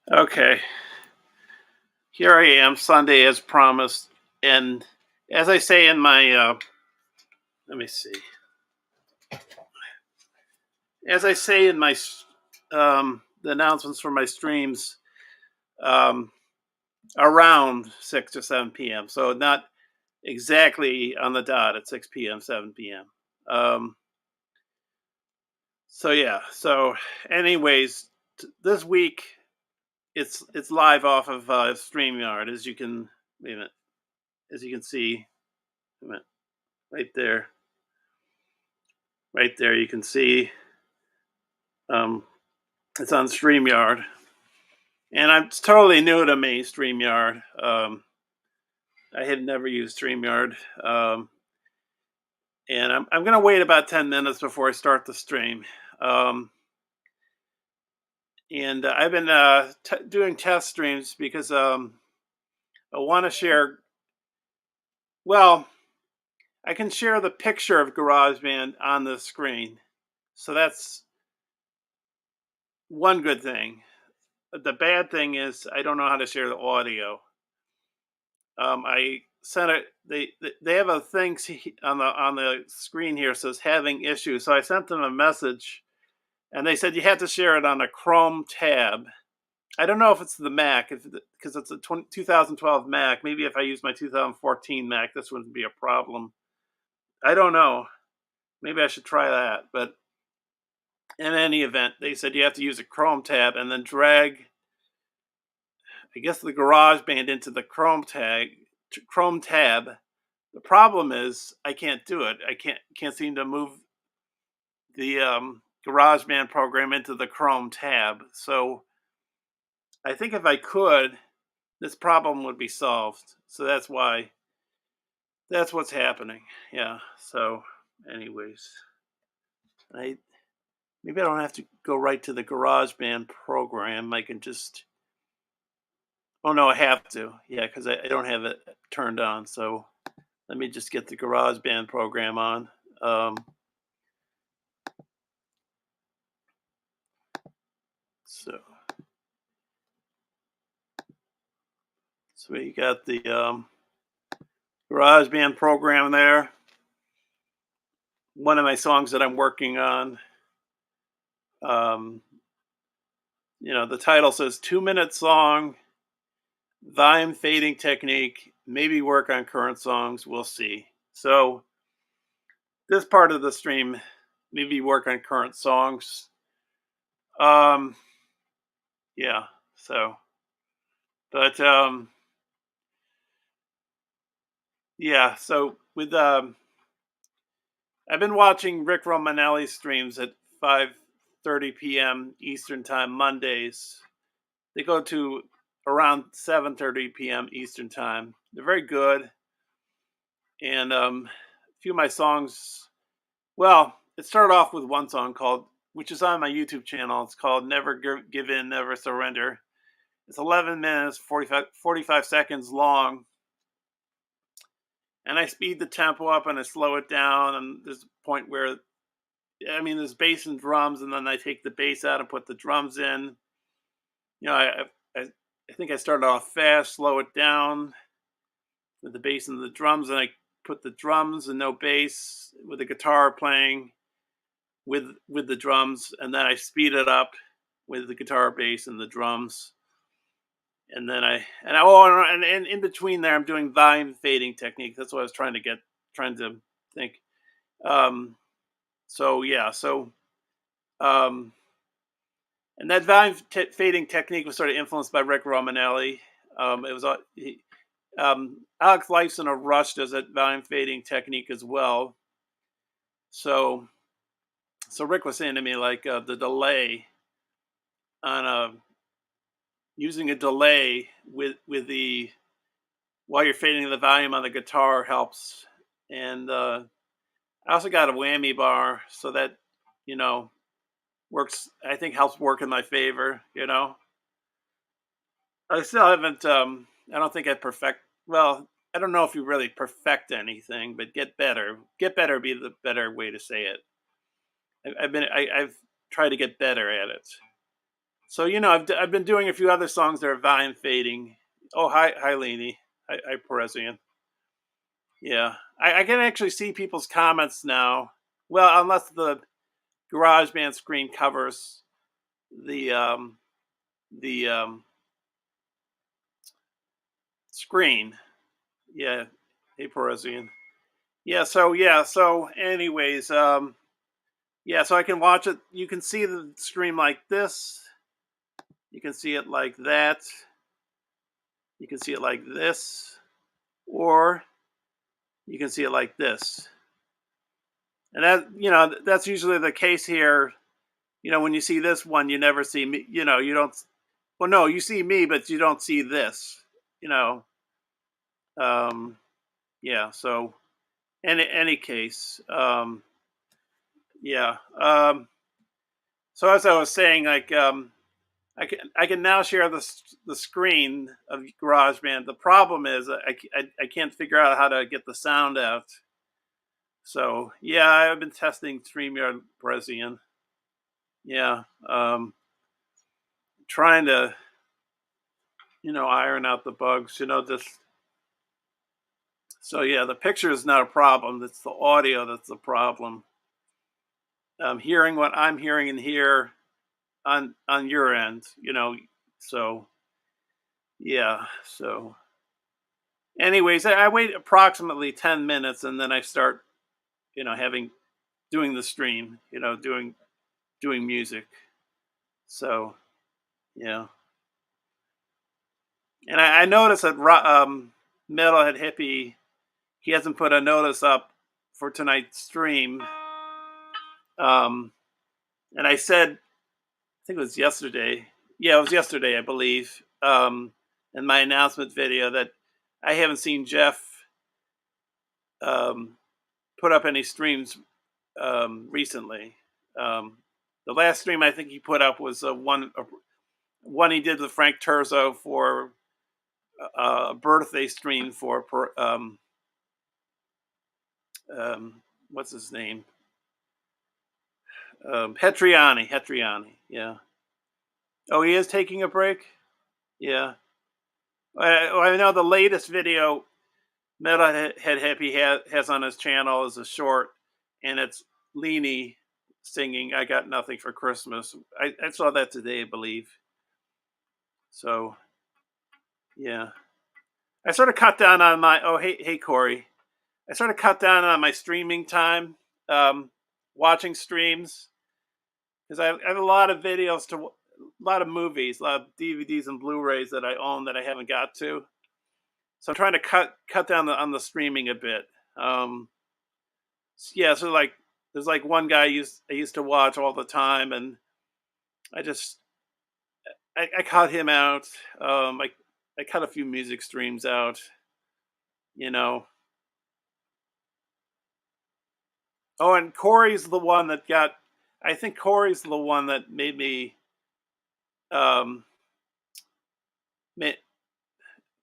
Okay, here I am, Sunday as promised, and as I say in my, let me see, as I say in my the announcements for my streams, um, around 6 or 7 p.m. So not exactly on the dot at 6 p.m., 7 p.m. So yeah. So, anyways, this week it's live off of Streamyard, as you can wait a minute, as you can see, wait a minute, right there. Right there, you can see um, it's on StreamYard, and it's totally new to me. StreamYard. I had never used StreamYard, and I'm gonna wait about 10 minutes before I start the stream. Um, and I've been doing test streams because I want to share. Well, I can share the picture of GarageBand on the screen, so that's one good thing. The bad thing is I don't know how to share the audio. I sent it. They have a thing on the screen here says having issues. So I sent them a message, and they said you have to share it on a Chrome tab. I don't know if it's the Mac, because it's a 2012 Mac. Maybe if I use my 2014 Mac, this wouldn't be a problem. I don't know. Maybe I should try that. But in any event, they said you have to use a Chrome tab and then drag, I guess, the GarageBand into the Chrome tab. The problem is I can't do it. I can't seem to move the GarageBand program into the Chrome tab. So I think if I could, this problem would be solved. So that's what's happening. Yeah. So, anyways, I maybe I don't have to go right to the GarageBand program. I can just. Oh no, I have to. Yeah, because I don't have it turned on. So let me just get the GarageBand program on. Um, so so we got the GarageBand program there. One of my songs that I'm working on. Um, the title says 2 minute song, volume fading technique, maybe work on current songs. We'll see. So this part of the stream, maybe work on current songs. Um, yeah. So, but yeah. So with I've been watching Rick Romanelli streams at 5:30 p.m. Eastern Time Mondays. They go to around 7:30 p.m. Eastern Time. They're very good, and a few of my songs. Well, it started off with one song which is on my YouTube channel. It's called "Never Give In, Never Surrender." It's 11 minutes, 45 seconds long, and I speed the tempo up and I slow it down. And there's a point where, I mean, there's bass and drums, and then I take the bass out and put the drums in. You know, I, I think I started off fast, slow it down with the bass and the drums, and I put the drums and no bass with the guitar playing with the drums, and then I speed it up with the guitar, bass, and the drums. And then and in between there, I'm doing volume fading technique. That's what I was trying to think. Um, so yeah, so um, and that volume fading technique was sort of influenced by Rick Romanelli. It was Alex Lifeson of Rush does that volume fading technique as well. So Rick was saying to me, like, the delay on using a delay with the while you're fading the volume on the guitar helps. And I also got a whammy bar, so that, you know works. I think helps work in my favor. I still haven't. I don't think I perfect. Well, I don't know if you really perfect anything, but get better. Get better would be the better way to say it. I've tried to get better at it. So I've been doing a few other songs that are volume fading. Oh, hi Leanie. Hi Perezian. Yeah, I can actually see people's comments now. Well, unless the GarageBand screen covers the the screen. Yeah. Hey Perezian. So anyways, yeah, so I can watch it. You can see the stream like this. You can see it like that. You can see it like this, or you can see it like this. And that's usually the case here. When you see this one, you never see me. You don't. Well, no, you see me, but you don't see this. You know. Um, yeah. So, in any case, yeah. So as I was saying, like, I can now share the screen of GarageBand. The problem is I can't figure out how to get the sound out. So yeah, I've been testing StreamYard Brazilian. Yeah, trying to iron out the bugs. Just so yeah, the picture is not a problem. It's the audio that's the problem. Hearing what I'm hearing in here on your end. So yeah. So anyways, I wait approximately 10 minutes and then I start having doing the stream. Doing music. So yeah. And I noticed that Metalhead Hippie, he hasn't put a notice up for tonight's stream. Um, and I said, I think it was yesterday. Yeah, it was yesterday, I believe. In my announcement video that I haven't seen Jeff um, put up any streams recently. Um, the last stream I think he put up was one he did with Frank Turzo for a birthday stream for what's his name? Hetriani. Yeah. Oh, he is taking a break. Yeah. I know the latest video Metalhead Happy has on his channel is a short, and it's Leanie singing "I Got Nothing for Christmas." I saw that today, I believe. So yeah, I sort of cut down on my. Oh, hey Corey. I sort of cut down on my streaming time, watching streams, because I have a lot of videos a lot of movies, a lot of DVDs and Blu-rays that I own that I haven't got to. So I'm trying to cut down on the streaming a bit. Um, yeah, so like there's like one guy I used to watch all the time, and I just I cut him out. I cut a few music streams out. You know. Oh, and Corey's the one that got. I think Corey's the one that made me um,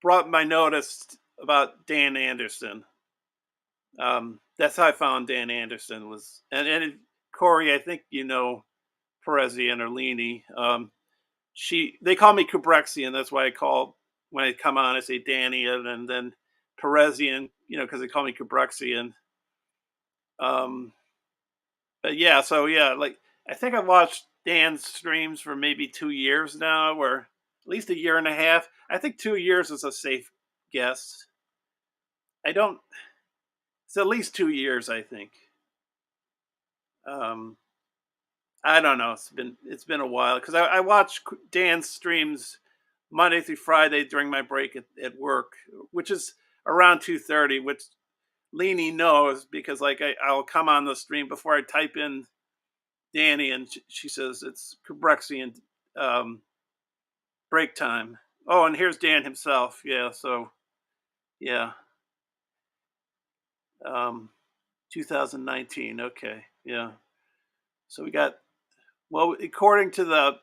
brought my notice about Dan Anderson. That's how I found Dan Anderson was, Corey. I think Perezi and Erlini. They call me Kubrexian. That's why I call when I come on. I say Danny, and then Perezian. Because they call me Kubrexian. Um, but yeah, so yeah, like I think I've watched Dan's streams for maybe 2 years now, or at least a year and a half. I think 2 years is a safe guess. I don't. It's at least 2 years, I think. Um, I don't know. It's been a while because I watch Dan's streams Monday through Friday during my break at work, which is around 2:30. Which Leanie knows because like I'll come on the stream before I type in Danny, and she says it's Kubrexian break time. Oh, and here's Dan himself. Yeah, so yeah, um, 2019. Okay, yeah. So we got well according to the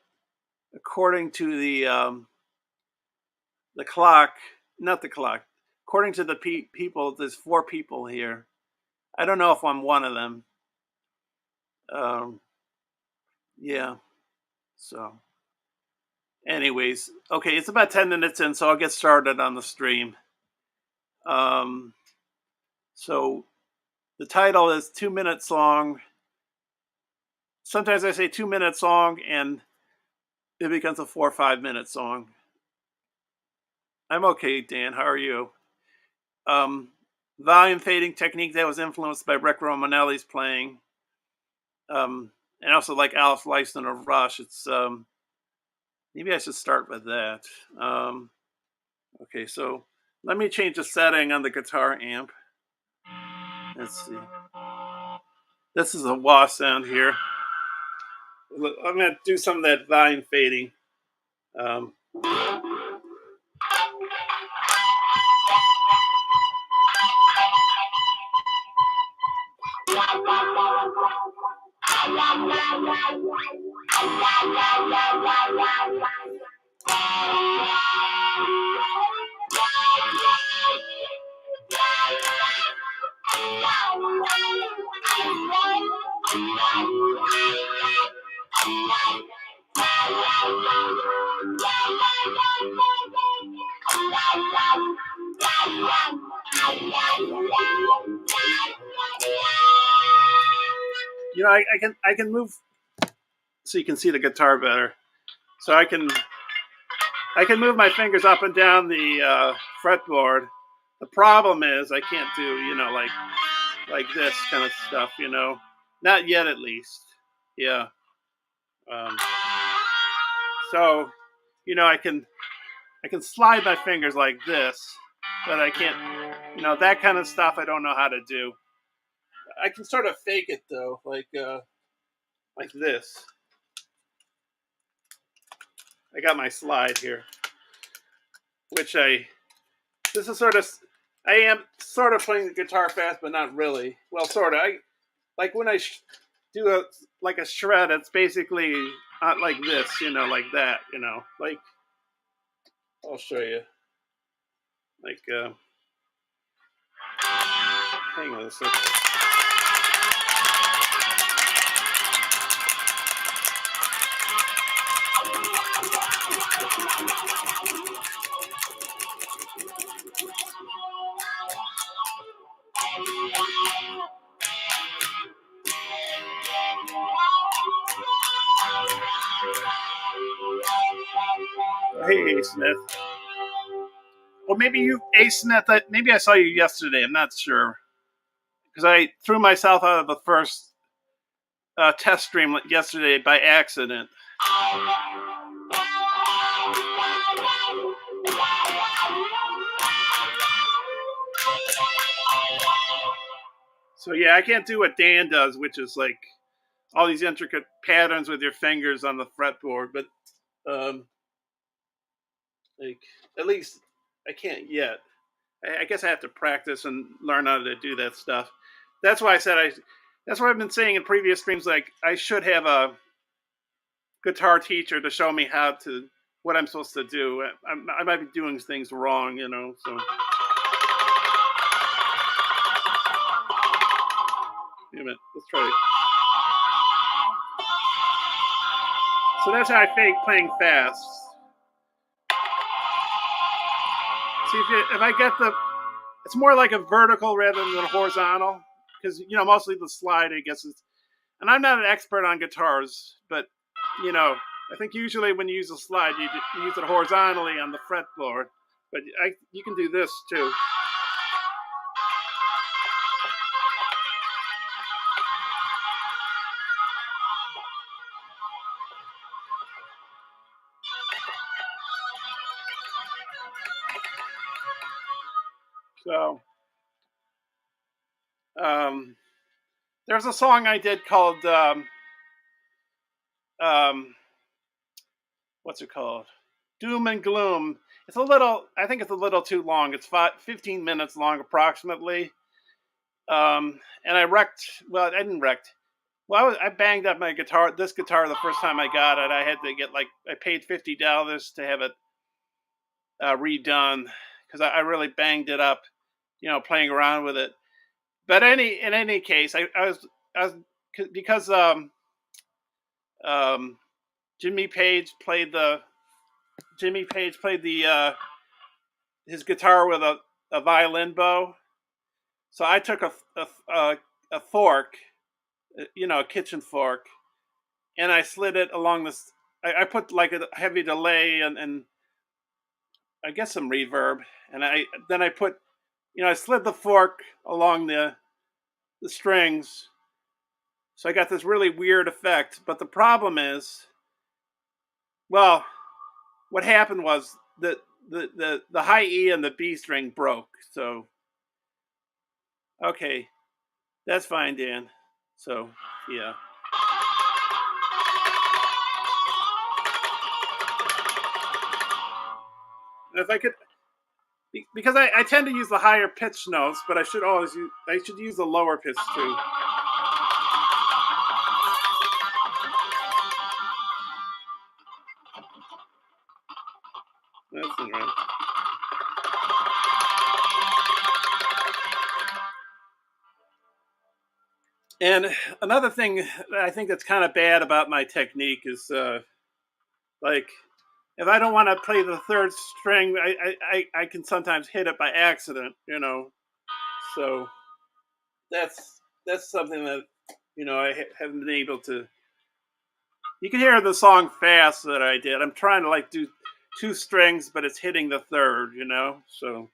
clock, not the clock. According to the people, there's 4 people here. I don't know if I'm one of them. Um, yeah. So Anyways, okay, it's about 10 minutes in, so I'll get started on the stream. Um, so the title is 2 minutes long. Sometimes I say 2 minutes long and it becomes a 4 or 5 minute song. I'm okay, Dan. How are you? Um, volume fading technique that was influenced by Rick Romanelli's playing. And also like Alice Lifeson of Rush. It's maybe I should start with that. Okay, so let me change the setting on the guitar amp. Let's see. This is a wah sound here. I'm gonna do some of that volume fading. Um, I can move so you can see the guitar better. So I can move my fingers up and down the fretboard. The problem is I can't do like this kind of stuff. Not yet at least. Yeah. Um, so I can slide my fingers like this, but I can't. That kind of stuff I don't know how to do. I can sort of fake it though, like this. I got my slide here, which this is I am sort of playing the guitar fast, but not really. Well, sort of. I like when I do a shred. It's basically not like this, like that, like I'll show you. Like, hang on a second. Hey, A. Smith. Well, maybe you, A. Smith. Maybe I saw you yesterday. I'm not sure because I threw myself out of the first test stream yesterday by accident. So yeah, I can't do what Dan does, which is like all these intricate patterns with your fingers on the fretboard. But like at least I can't yet. I guess I have to practice and learn how to do that stuff. That's why I said That's what I've been saying in previous streams. Like I should have a guitar teacher to show me what I'm supposed to do. I might be doing things wrong, So wait a minute, let's try it. So that's how I fake playing fast. See if I get it's more like a vertical rather than a horizontal because mostly the slide I guess is. And I'm not an expert on guitars, but I think usually when you use a slide, you use it horizontally on the fretboard. But you can do this too. So, there's a song I did called what's it called? Doom and Gloom. I think it's a little too long. It's 15 minutes long approximately. And I wrecked. Well, I didn't wreck. Well, I banged up my guitar. This guitar the first time I got it. I had to get I paid $50 to have it redone because I really banged it up, playing around with it. But in any case, I was because Jimmy Page played the Jimmy Page played the his guitar with a violin bow. So I took a fork, a kitchen fork, and I slid it along this. I put like a heavy delay and I guess some reverb, and I put, I slid the fork along the strings, so I got this really weird effect. But the problem is, well, what happened was that the high E and the B string broke. So okay, that's fine, Dan. So yeah. If I could, because I tend to use the higher pitch notes, but I should use the lower pitch too. That's all right. And another thing that I think that's kind of bad about my technique is like if I don't want to play the third string, I can sometimes hit it by accident. So that's something that I haven't been able to. You can hear the song fast that I did. I'm trying to like do two strings, but it's hitting the third. So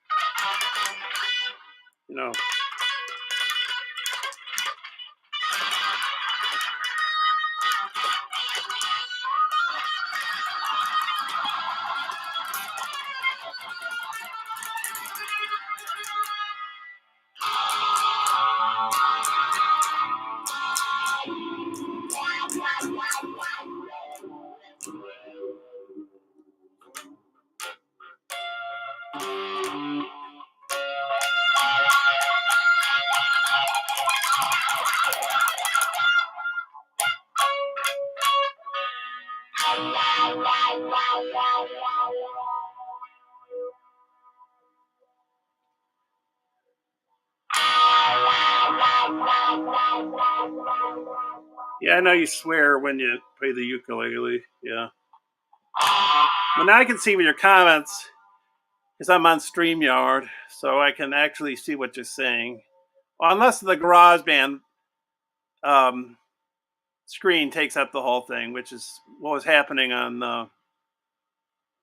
you know. Yeah, I know you swear when you play the ukulele. Yeah. Well, now I can see with your comments because I'm on StreamYard, so I can actually see what you're saying. Well, unless the GarageBand um, screen takes up the whole thing, which is what was happening on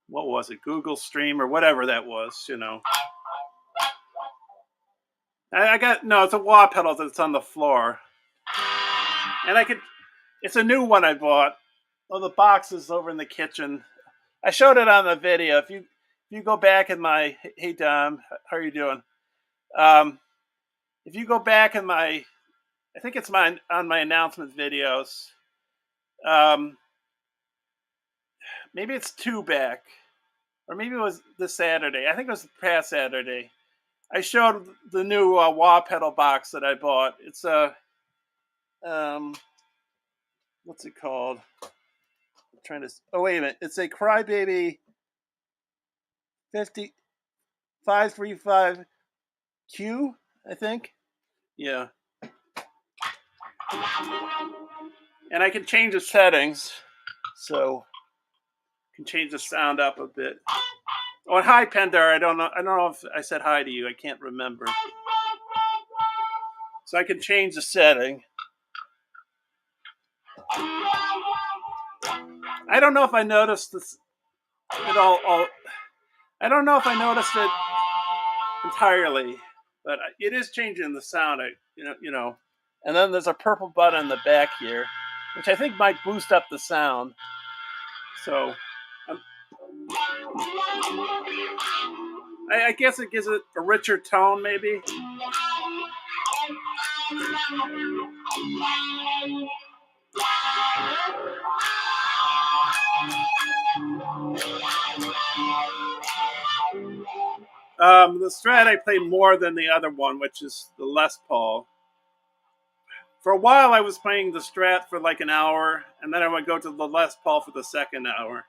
what was it, Google Stream or whatever that was. I got no, it's a wah pedal that's on the floor, and I could. It's a new one I bought. Oh, the box is over in the kitchen. I showed it on the video. If you go back in my hey Dom, how are you doing? Um, if you go back in my, I think it's on my announcement videos. Um, maybe it's two back, or maybe it was this Saturday. I think it was past Saturday. I showed the new wah pedal box that I bought. It's a what's it called? I'm trying to. Oh wait a minute! It's a Crybaby 5535Q, I think. Yeah, and I can change the settings, so I can change the sound up a bit. Oh, and hi, Pendar. I don't know. I don't know if I said hi to you. I can't remember. So I can change the setting. I don't know if I noticed this. It all. I don't know if I noticed it entirely, but it is changing the sound. And then there's a purple button in the back here, which I think might boost up the sound. So um, I guess it gives it a richer tone, maybe. The Strat I play more than the other one, which is the Les Paul. For a while, I was playing the Strat for like an hour, and then I would go to the Les Paul for the second hour.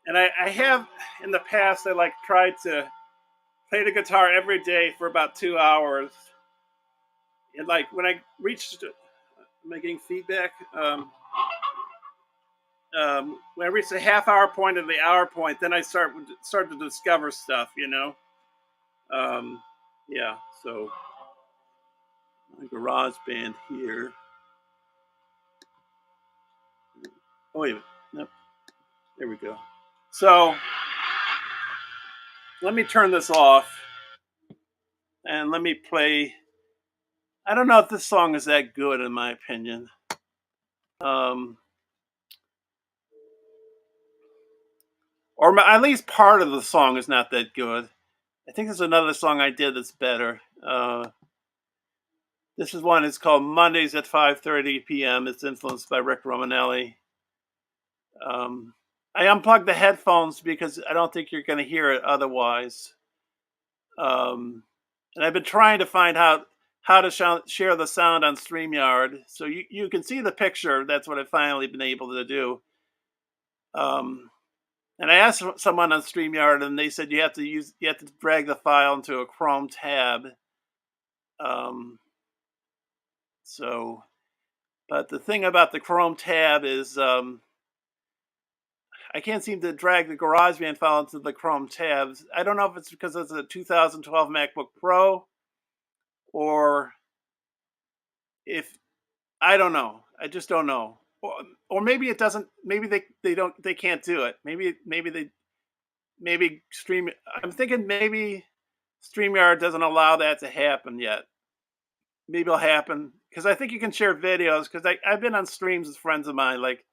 And I have in the past, I like tried to play the guitar every day for about 2 hours. And like when I reached, am I getting feedback? when I reach the half hour point and the hour point, then I start to discover stuff. Um, yeah. So my garage band here. Oh wait a minute. Nope. There we go. So let me turn this off and let me play. I don't know if this song is that good in my opinion. Um, or at least part of the song is not that good. I think there's another song I did that's better. This is one. It's called Mondays at 5:30 p.m. It's influenced by Rick Romanelli. Um, I unplugged the headphones because I don't think you're going to hear it otherwise. Um, and I've been trying to find out how to share the sound on StreamYard, so you can see the picture. That's what I've finally been able to do. And I asked someone on StreamYard, and they said you have to drag the file into a Chrome tab. Um, so, but the thing about the Chrome tab is I can't seem to drag the GarageBand file into the Chrome tabs. I don't know if it's because it's a 2012 MacBook Pro or if I don't know. I just don't know. Or maybe it doesn't. Maybe they can't do it. Maybe stream. I'm thinking maybe StreamYard doesn't allow that to happen yet. Maybe it'll happen because I think you can share videos. Because I've been on streams with friends of mine. Like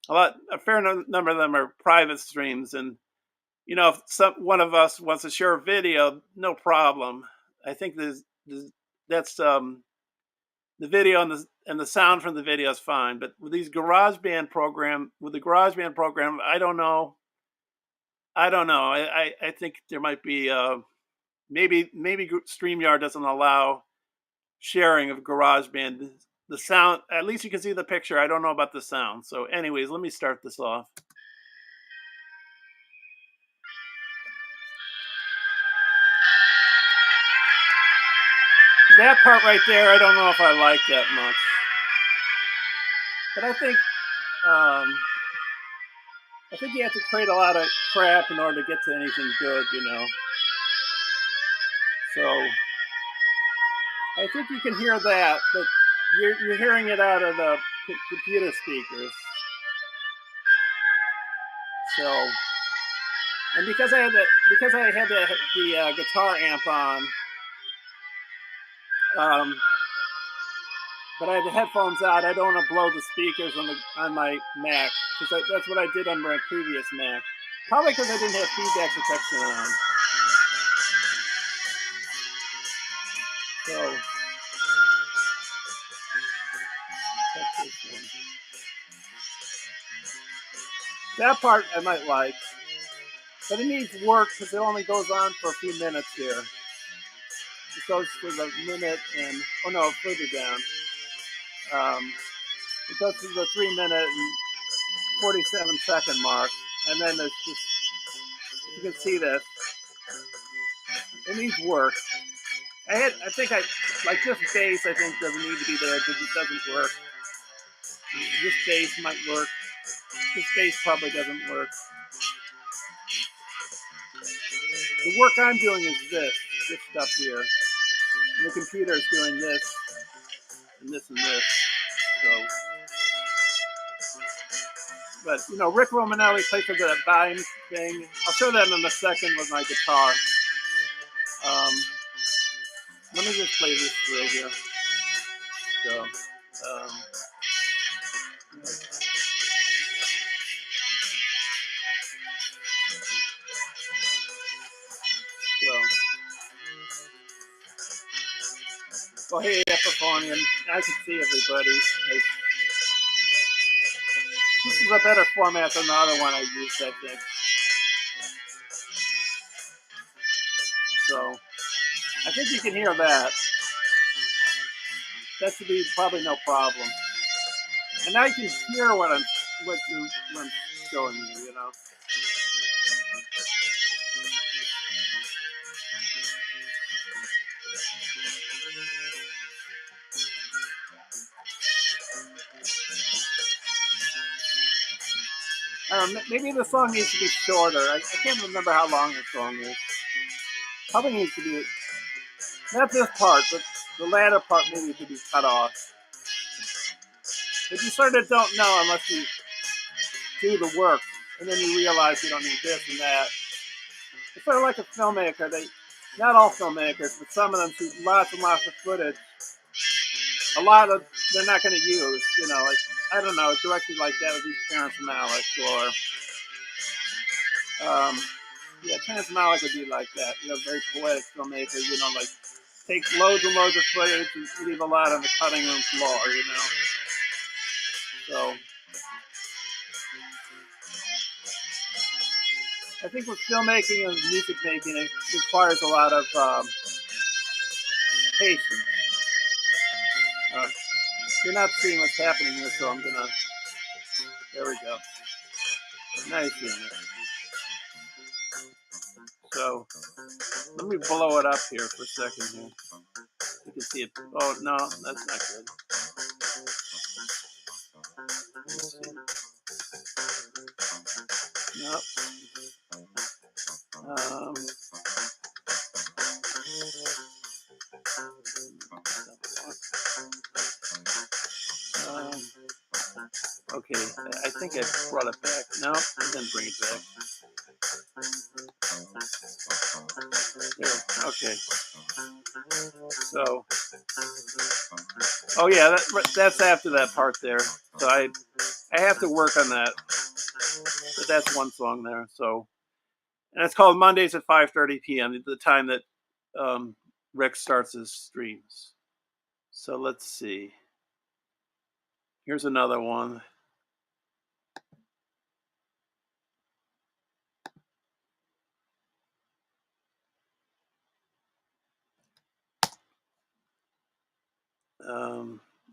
a fair number of them are private streams, and if one of us wants to share a video, no problem. I think that's the video and the sound from the video is fine. But with the GarageBand program, I don't know. I don't know. I think there might be maybe StreamYard doesn't allow sharing of GarageBand. The sound, at least you can see the picture. I don't know about the sound. So, anyways, let me start this off. That part right there, I don't know if I like that much. But I think you have to create a lot of crap in order to get to anything good. So I think you can hear that, but you're hearing it out of the computer speakers. So, and because I had the guitar amp on, but I had the headphones out, I don't want to blow the speakers on my Mac because that's what I did on my previous Mac. Probably because I didn't have feedback protection on. So that part I might like, but it needs work because it only goes on for a few minutes here. It goes for the minute and further down. It goes to the 3 minute and 47-second mark, and then there's just you can see this. It needs work. I think like this bass. I think doesn't need to be there because it doesn't work. This bass might work. This bass probably doesn't work. The work I'm doing is this stuff here. And the computer is doing this and this and this. So, but Rick Romanelli plays with that volume thing. I'll show that in a second with my guitar. Let me just play this through here. So, well, hey, Epiphonian, I can see everybody. This is a better format than the other one I used, I think. So, I think you can hear that. That should be probably no problem. And now you can hear what I'm showing you, Maybe the song needs to be shorter. I can't remember how long the song is. Probably needs to be not this part, but the latter part maybe could be cut off. But you sort of don't know unless you do the work, and then you realize you don't need this and that. It's sort of like a filmmaker. Not all filmmakers, but some of them shoot lots and lots of footage. A lot of they're not going to use. Like I don't know, directed like that would be Terrence Malick or yeah, Terrence Malick would be like that. Very poetic filmmaker. Like take loads and loads of footage and leave a lot on the cutting room floor. So I think with filmmaking and music making, it requires a lot of patience. You're not seeing what's happening here, so I'm gonna. There we go. Now you're seeing it. So let me blow it up here for a second here. You can see it. Oh no, that's not good. Let's see. Nope. Okay, I think I brought it back. No, I didn't bring it back. There. Okay. So, oh yeah, that's after that part there. So I have to work on that. But that's one song there. So, and it's called Mondays at 5:30 p.m. The time that Rick starts his streams. So let's see. Here's another one.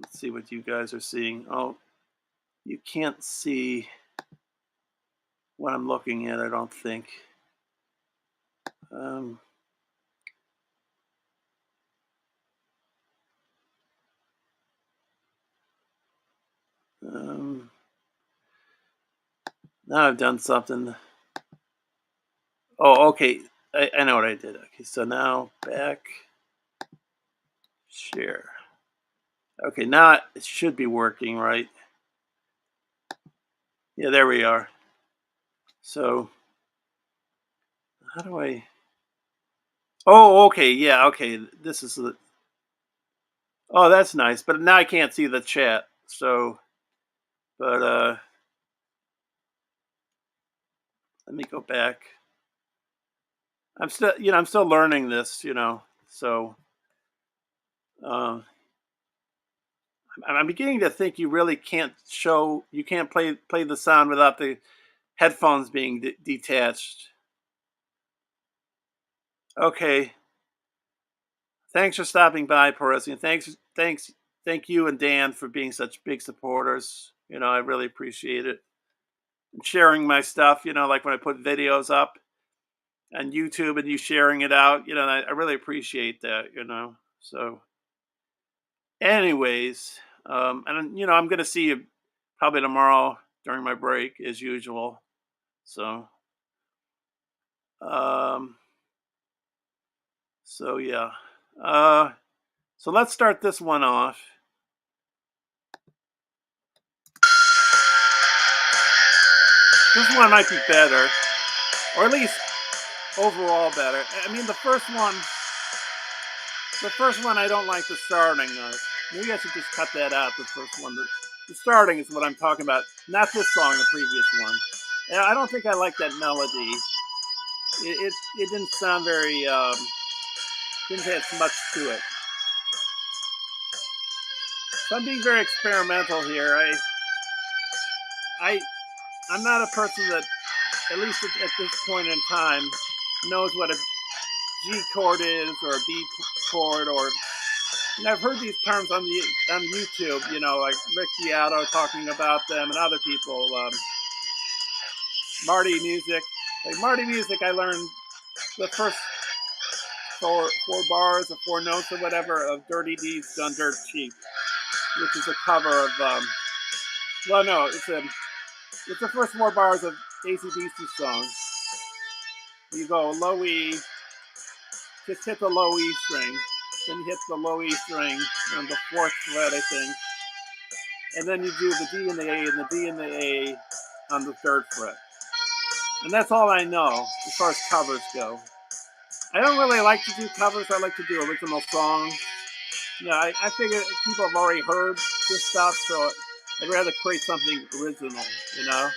Let's see what you guys are seeing. Oh, you can't see what I'm looking at, I don't think. Now I've done something. Oh, okay. I know what I did. Okay, so now back. Share. Okay, now it should be working, right? Yeah, there we are. So, how do I... Oh, okay, yeah, okay. This is the... Oh, that's nice, but now I can't see the chat. So, but let me go back. I'm still learning this, So, I'm beginning to think you really can't play the sound without the headphones being detached. Okay. Thanks for stopping by, Perez. Thank you and Dan for being such big supporters. I really appreciate it. And sharing my stuff, like when I put videos up on YouTube and you sharing it out, I really appreciate that, So, anyways, and I'm gonna see you probably tomorrow during my break as usual. So, um, so yeah. So let's start this one off. This one might be better, or at least overall better. I mean, the first one I don't like the starting of. Maybe I should just cut that out. The first one, the starting is what I'm talking about, not this song, the previous one. And I don't think I like that melody. It didn't sound very didn't have much to it. So I'm being very experimental here. I'm not a person that, at least at this point in time, knows what a G chord is or a B chord, or I've heard these terms on YouTube. Like Rick Beato talking about them and other people. Marty Music, I learned the first four bars or four notes or whatever of Dirty Deeds Done Dirt Cheap, which is a cover of. Well, no, it's a It's the first 4 bars of AC/DC song. You go low E, just hit the low E string, then you hit the low E string on the 4th fret, I think, and then you do the D and the A and the D and the A on the 3rd fret. And that's all I know as far as covers go. I don't really like to do covers. I like to do original songs. I figure people have already heard this stuff, so I'd rather create something original, you know?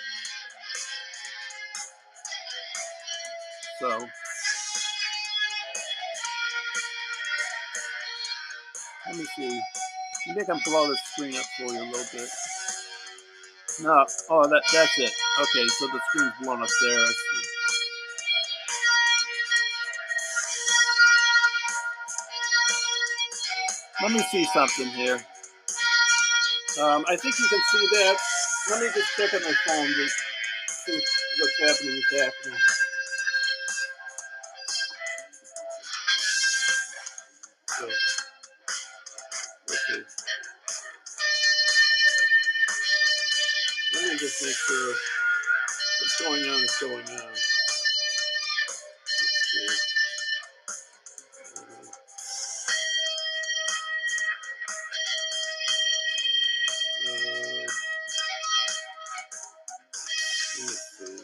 So, let me see. Maybe I can blow the screen up for you a little bit. No, oh, that's it. Okay, so the screen's blown up there. I see. Let me see something here. I think you can see that. Let me just check on my phone to see what's happening is happening. So, okay. Let me just make sure what's going on is going on. Let's see. Let's see.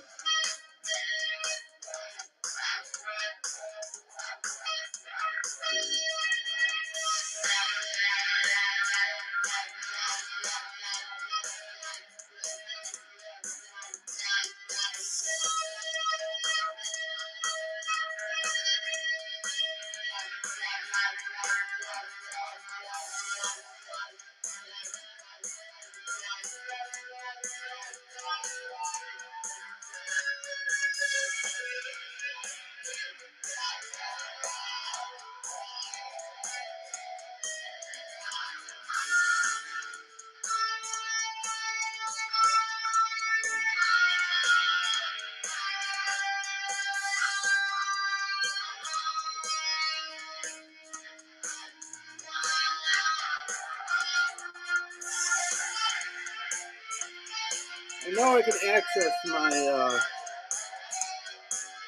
I know I can access my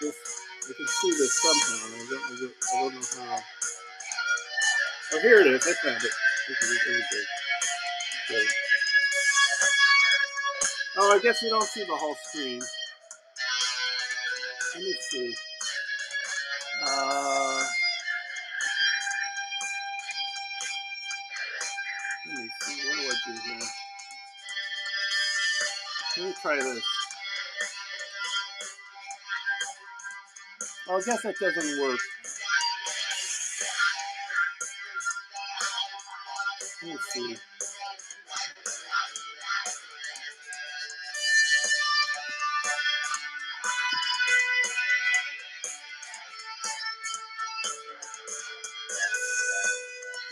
this. I can see this somehow. I don't know how. Oh, here it is. I found it. Okay. Oh, I guess you don't see the whole screen. Let me see. Let me see. What do I do here? Let me try this. Oh, I guess that doesn't work. Let me see.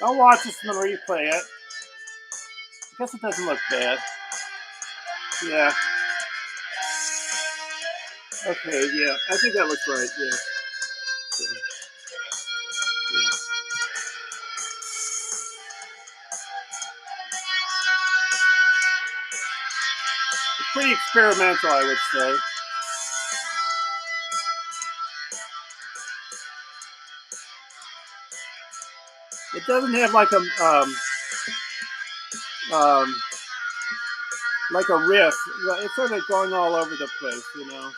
I'll watch this and replay it. I guess it doesn't look bad. Yeah. Okay, yeah. I think that looks right, yeah. So, yeah. It's pretty experimental, I would say. It doesn't have um, like a riff. It's sort of going all over the place, you know.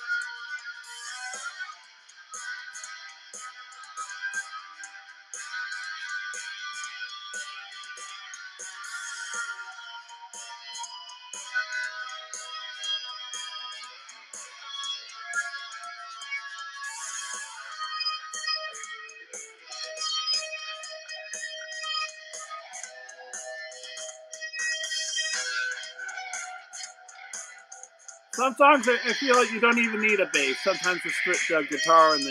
Some songs I feel like you don't even need a bass. Sometimes the guitar and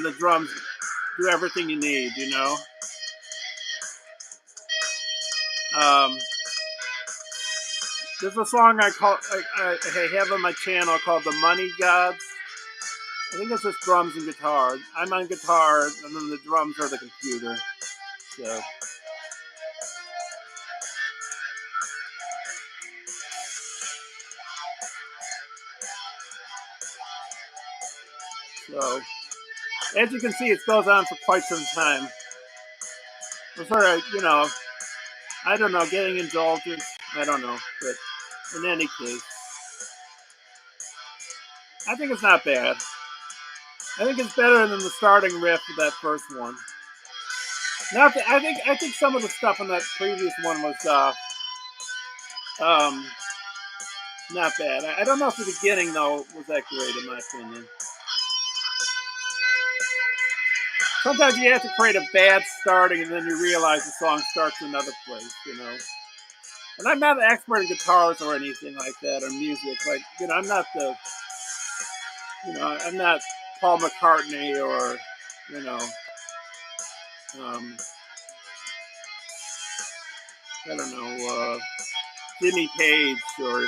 the drums do everything you need, you know. Um, there's a song I have on my channel called "The Money Gods." I think it's just drums and guitar. I'm on guitar, and then the drums are the computer. So. So as you can see, it goes on for quite some time. I'm sort of, I don't know, getting indulgent. I don't know, but in any case, I think it's not bad. I think it's better than the starting riff of that first one. Not that, I think some of the stuff on that previous one was um not bad. I don't know if the beginning though was that great in my opinion. Sometimes you have to create a bad starting and then you realize the song starts another place. And I'm not an expert in guitars or anything like that or music. Like, I'm not I'm not Paul McCartney or, you know, um, I don't know, Jimmy Page or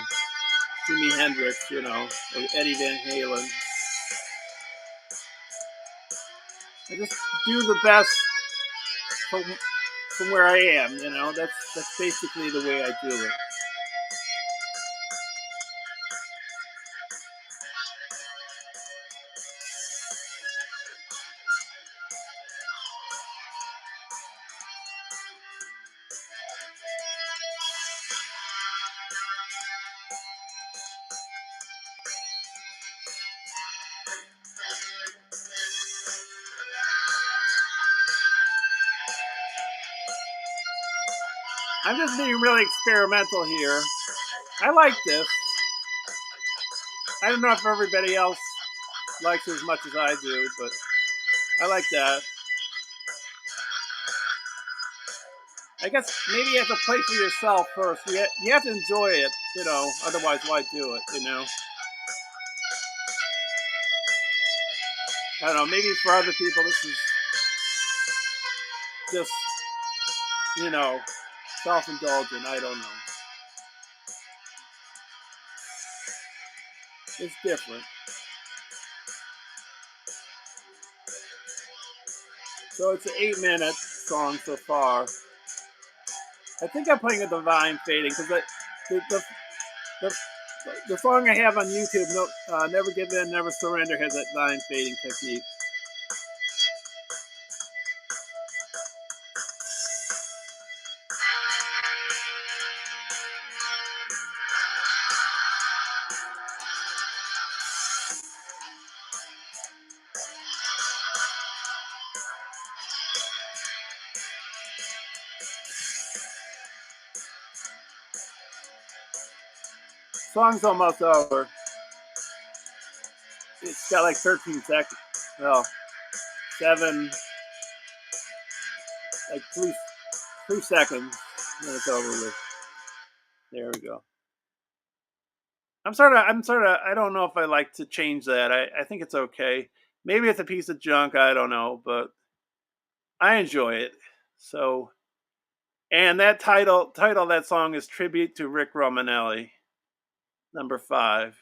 Jimi Hendrix, or Eddie Van Halen. I just do the best from, from where I am. That's basically the way I do it. I'm just being really experimental here. I like this. I don't know if everybody else likes it as much as I do, but I like that. I guess maybe you have to play for yourself first. You have to enjoy it, otherwise, why do it? I don't know, maybe for other people, this is just, you know, self indulgent. I don't know. It's different. So it's an 8-minute song so far. I think I'm playing a Divine Fading because the, the song I have on YouTube, no, Never Give In, Never Surrender, has that Divine Fading technique. Song's almost over. It's got like 13 seconds. Well, 7, like 3 seconds, and it's over with. There we go. I don't know if I like to change that. I think it's okay. Maybe it's a piece of junk. I don't know, but I enjoy it. So, and that title of that song is Tribute to Rick Romanelli, number 5.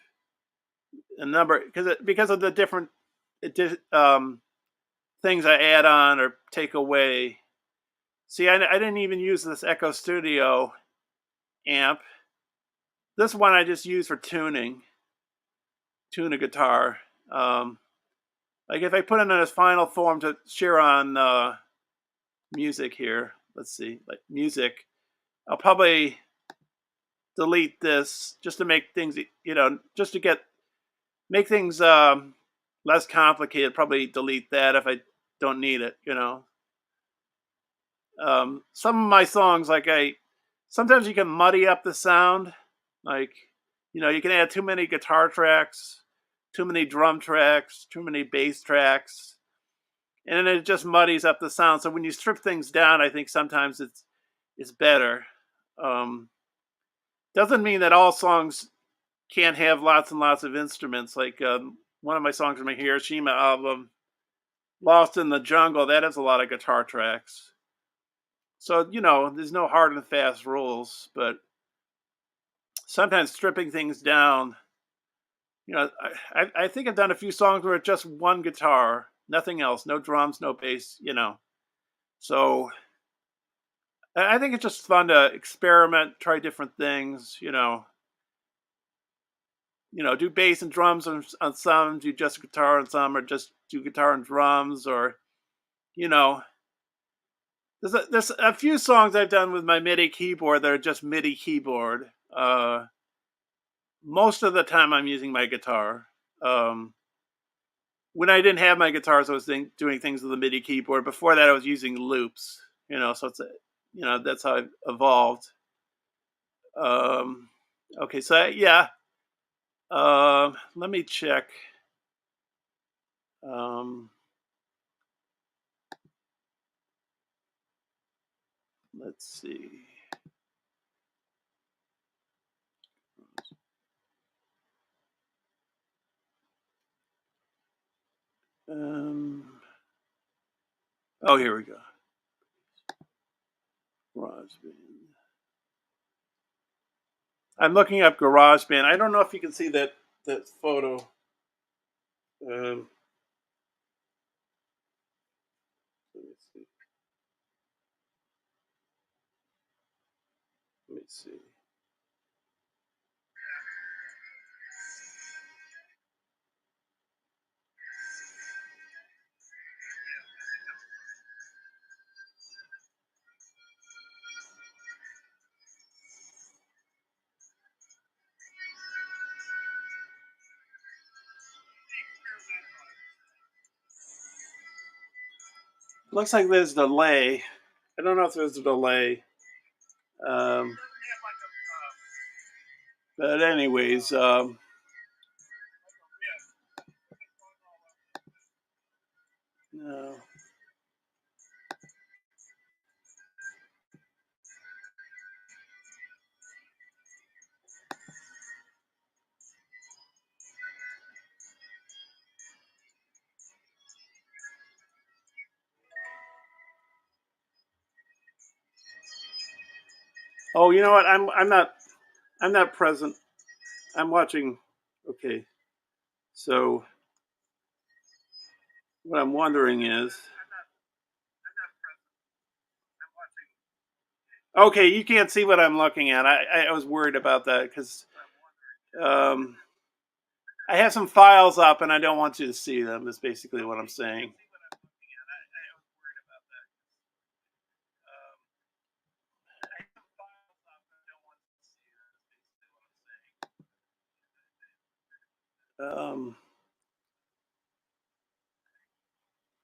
And because of the different um, things I add on or take away. See, I didn't even use this Echo Studio amp. This one I just use for tune a guitar. Like if I put it in its final form to share on music here, let's see, like music, I'll probably delete this just to make things, just to make things less complicated. Probably delete that if I don't need it. Some of my songs, sometimes you can muddy up the sound. Like, you can add too many guitar tracks, too many drum tracks, too many bass tracks, and then it just muddies up the sound. So when you strip things down, I think sometimes it's better. Um, doesn't mean that all songs can't have lots and lots of instruments. Like one of my songs from my Hiroshima album, "Lost in the Jungle," that has a lot of guitar tracks. So there's no hard and fast rules, but sometimes stripping things down. I think I've done a few songs where it's just one guitar, nothing else, no drums, no bass. So I think it's just fun to experiment, try different things. do bass and drums on some, do just guitar on some, or just do guitar and drums, or you know, there's a few songs I've done with my MIDI keyboard that are just MIDI keyboard. Most of the time, I'm using my guitar. Um, when I didn't have my guitars, I was doing things with the MIDI keyboard. Before that, I was using loops. So that's how I've evolved. Um, okay, so yeah. Let me check. Um, let's see. Um, oh, here we go. GarageBand. I'm looking up GarageBand. I don't know if you can see that photo. Um, let me see. Let me see. Looks like there's a delay. I don't know if there's a delay. Um, but anyways, no. Oh, you know what? I'm not present. I'm watching. Okay, so what I'm wondering is, okay, you can't see what I'm looking at. I was worried about that because um, I have some files up and I don't want you to see them. Is basically what I'm saying. Um,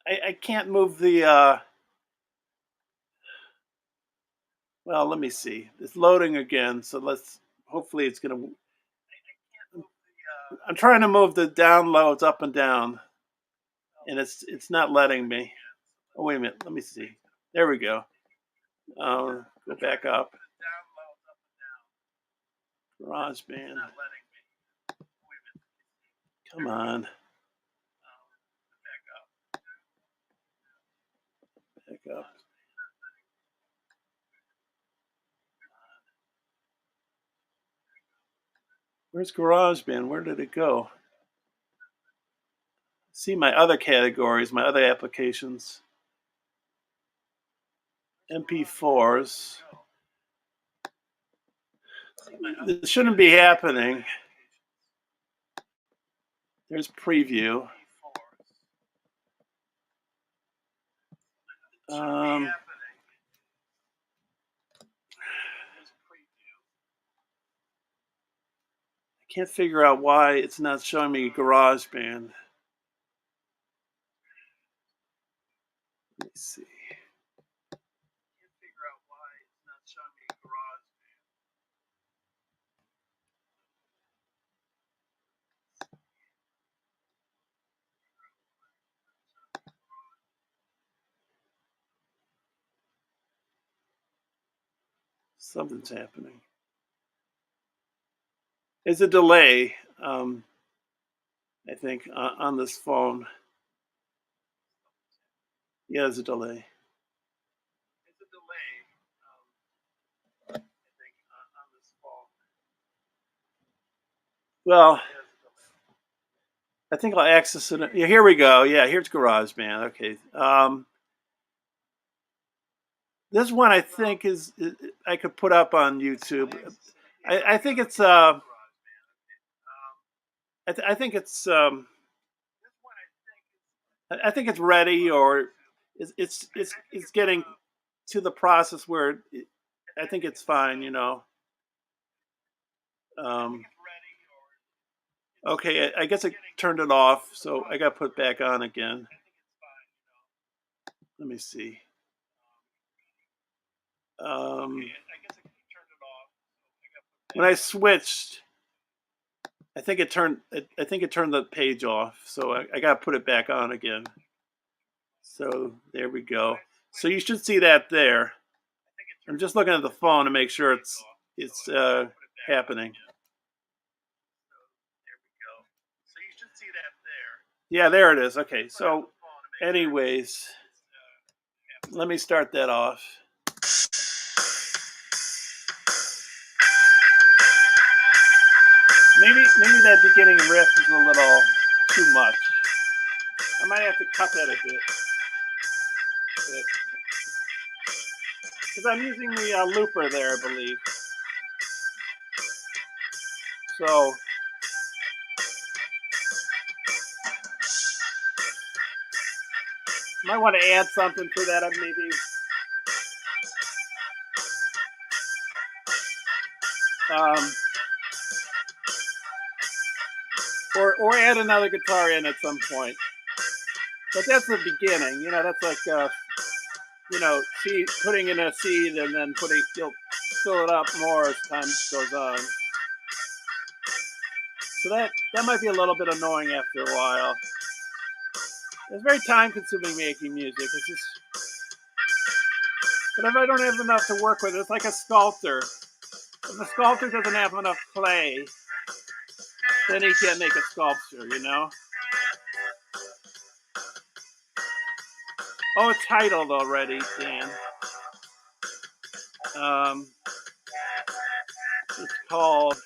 I can't move the. Well, let me see. It's loading again, so let's. Hopefully, it's gonna. I'm trying to move the downloads up and down, and it's not letting me. Oh, wait a minute. Let me see. There we go. Go back up. GarageBand. Come on. Back up. Where's GarageBand? Where did it go? See my other categories, my other applications. MP4s. This shouldn't be happening. There's preview. I can't figure out why it's not showing me GarageBand. Let me see. Something's happening. There's a delay, I think, on this phone. Yeah, there's a delay. Well, I think I'll access it. Yeah, here we go. Yeah, here's GarageBand. Okay. This one I think is I could put up on YouTube. I think it's I think it's I think it's ready, or it's getting to the process where I think it's fine. Um, okay, I guess I turned it off, so I got to put it back on again. Let me see. Um, when I switched, I think it turned the page off, so I got to put it back on again. So there we go. So you should see that there. I'm just looking at the phone to make sure it's happening. Yeah, there it is. Okay, so anyways, let me start that off. Maybe that beginning riff is a little too much. I might have to cut that a bit because I'm using the looper there, I believe. So might want to add something for that, maybe. Um, or add another guitar in at some point. But that's the beginning. That's like seed, putting in a seed and then you'll fill it up more as time goes on. So that might be a little bit annoying after a while. It's very time consuming making music. It's just, but if I don't have enough to work with, it's like a sculptor. If a sculptor doesn't have enough clay, then he can't make a sculpture. Oh, it's titled already, Dan. It's called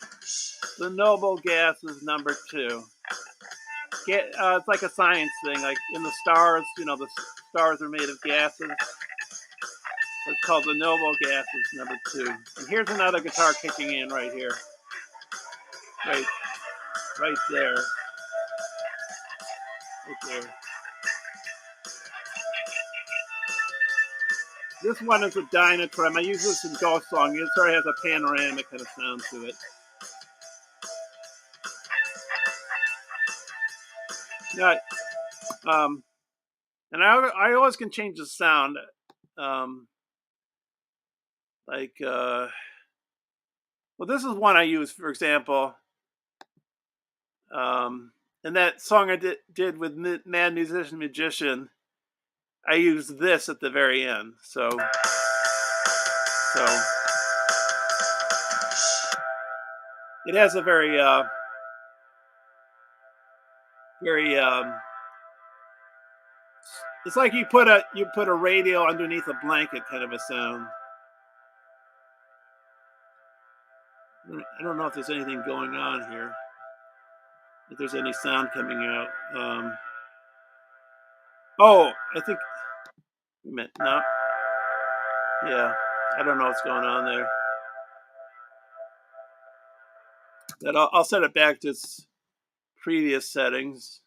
The Noble Gases #2. It's like a science thing, like in the stars. The stars are made of gases. It's called The Noble Gases #2. And here's another guitar kicking in right here, right there, right there. This one is a Dynatrem. I use this in Ghost Song. It sort of has a panoramic kind of sound to it. Yeah, and I always can change the sound. Well, this is one I use, for example. And that song I did with Mad Musician Magician, I used this at the very end. So it has a very it's like you put a radio underneath a blanket kind of a sound. I don't know if there's anything going on here. If there's any sound coming out. I think. Wait a minute. No. Yeah. I don't know what's going on there. But I'll set it back to its previous settings.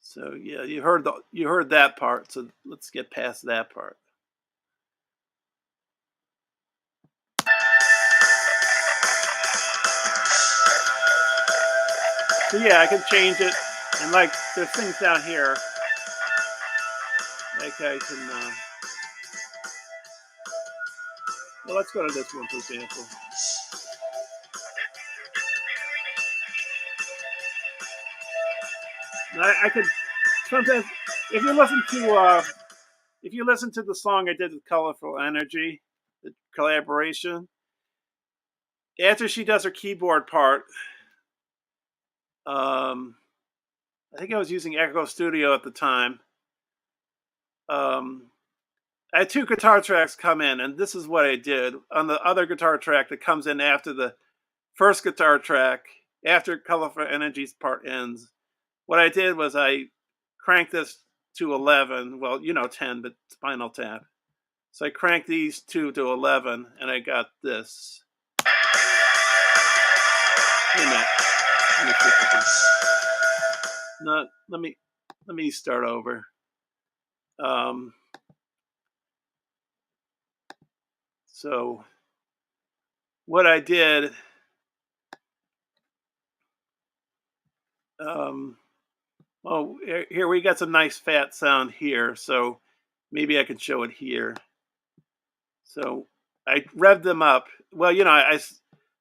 So yeah, you heard that part. So let's get past that part. So yeah, I can change it, and like there's things down here, like I can. Well, let's go to this one for example. I could sometimes, if you listen to the song I did with Colorful Energy, the collaboration, after she does her keyboard part, I think I was using Echo Studio at the time. I had two guitar tracks come in, and this is what I did. On the other guitar track that comes in after the first guitar track, after Colorful Energy's part ends, what I did was I cranked this to 11. Well, 10, but Spinal Tap. So I cranked these two to 11, and I got this. Wait a minute. Let me see if I can. Not. Let me start over. Um, so what I did. Oh, here we got some nice fat sound here, so maybe I can show it here. So I revved them up. Well,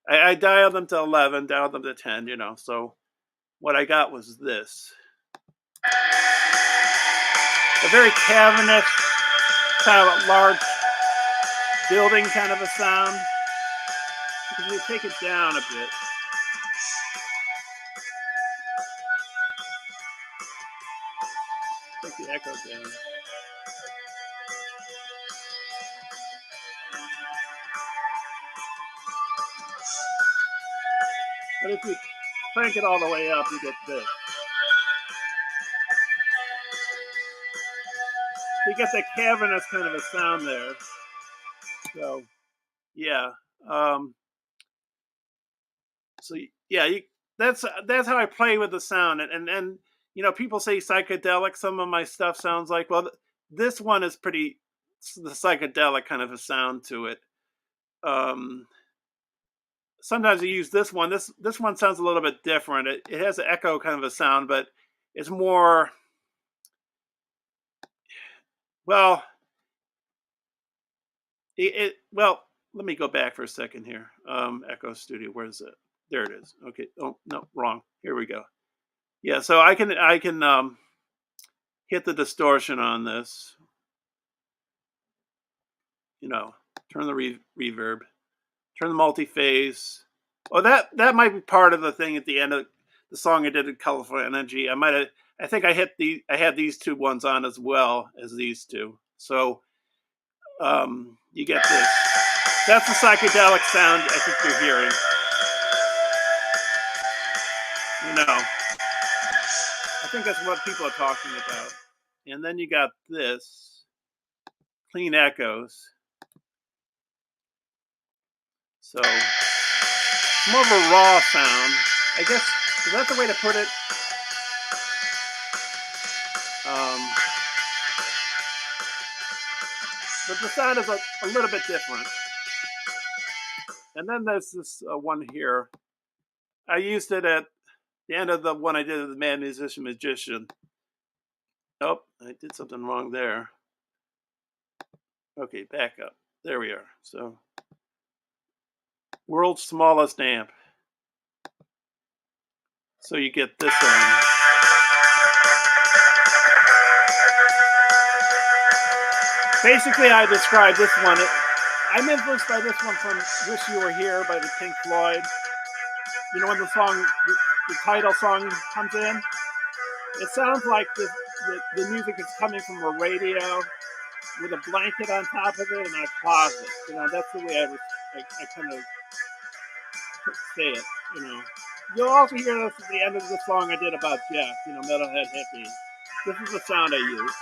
I dialed them to 11, dialed them to 10, So what I got was this. A very cavernous, kind of a large building kind of a sound. Because we take it down a bit. Take the echo down. But if you crank it all the way up, you get this. You get that cavernous kind of a sound there. So, yeah. So yeah, that's how I play with the sound, and people say psychedelic. Some of my stuff sounds like, well, this one is pretty the psychedelic kind of a sound to it. Um, Sometimes I use this one. This one sounds a little bit different. It has an echo kind of a sound, but it's more well. Well. Let me go back for a second here. Echo Studio. Where is it? There it is. Okay. Oh no, wrong. Here we go. Yeah. So I can hit the distortion on this. Turn the reverb, turn the multi-phase. Oh, that might be part of the thing at the end of the song I did in Colorful Energy. I think I had these two ones on as well as these two. So you get this. That's the psychedelic sound I think you're hearing. I think that's what people are talking about. And then you got this clean echoes. So more of a raw sound. I guess is that the way to put it? But the sound is a little bit different. And then there's this one here. I used it at the end of the one I did of the Mad Musician Magician. Oh, I did something wrong there. Okay, back up. There we are. So, world's smallest amp. So you get this on. Basically, I described this one. I'm influenced by this one from "Wish You Were Here" by the Pink Floyd. When the title song comes in, it sounds like the music is coming from a radio with a blanket on top of it in a closet. That's the way I kind of say it. You'll also hear this at the end of the song I did about Jeff. Metalhead Hippie. This is the sound I use.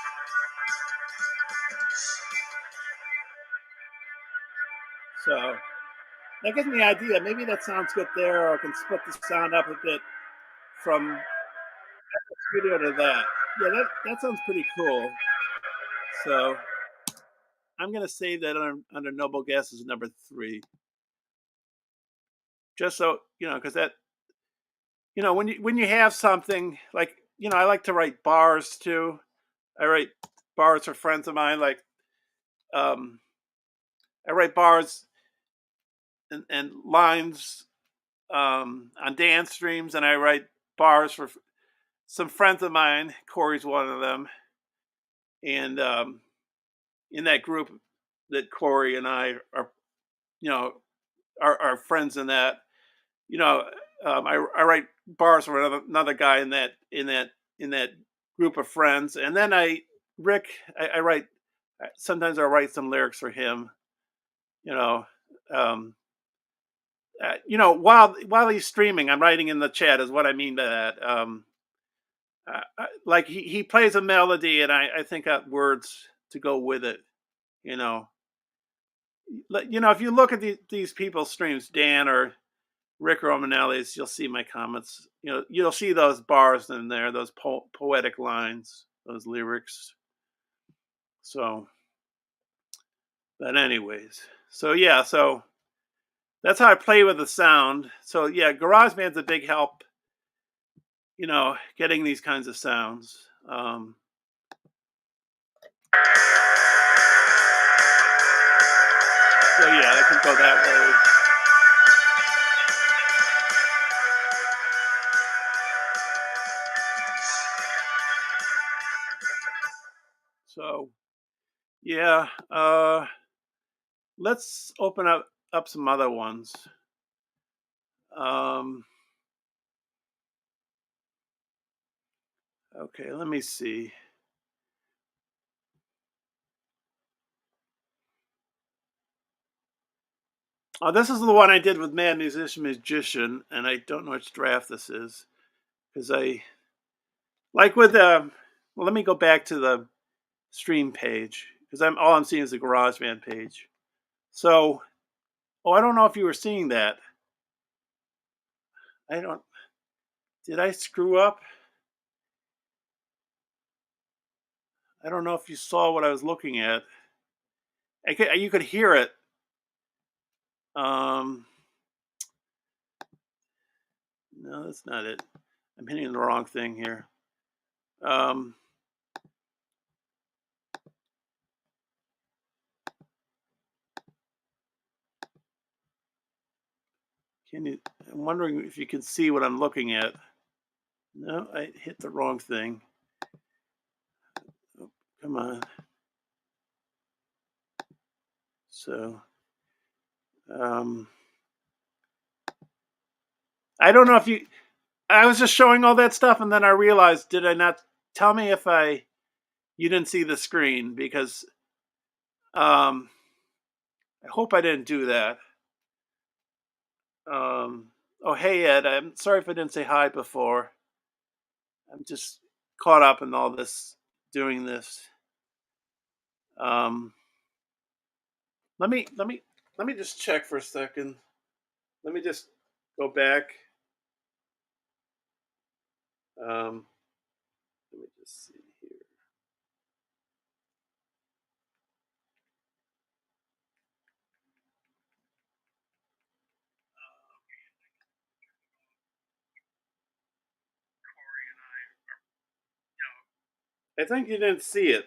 So that gives me the idea. Maybe that sounds good there, or I can split the sound up a bit from the studio to that. Yeah, that sounds pretty cool. So I'm gonna save that under Noble Gases number 3, just so because that when you have something like I like to write bars too. I write bars for friends of mine. Like I write bars and lines on dance streams, and I write bars for some friends of mine. Corey's one of them, and in that group that Corey and I are, are friends in that. I write bars for another guy in that group of friends, and then Rick, I write. Sometimes I write some lyrics for him. Um, while he's streaming, I'm writing in the chat. Is what I mean by that. Like he plays a melody, and I think out words to go with it. if you look at these people's streams, Dan or Rick Romanelli's, you'll see my comments. You'll see those bars in there, those poetic lines, those lyrics. So, but anyways, so yeah, so that's how I play with the sound. So yeah, GarageBand's a big help, getting these kinds of sounds. So yeah, I can go that way. So yeah, let's open up some other ones. Okay, let me see. Oh, this is the one I did with Mad Musician Magician, and I don't know which draft this is because I like with well, let me go back to the stream page because all I'm seeing is the GarageBand page. So, I don't know if you were seeing that. Did I screw up? I don't know if you saw what I was looking at. You could hear it. No, that's not it. I'm hitting the wrong thing here. I'm wondering if you can see what I'm looking at. No, I hit the wrong thing. Oh, come on. So, I don't know if I was just showing all that stuff, and then I realized, did I not? Tell me if you didn't see the screen, because I hope I didn't do that. Oh, hey, Ed, I'm sorry if I didn't say hi before. I'm just caught up in all this, doing this. Let me just check for a second. Let me just go back. Let me just see here. I think you didn't see it.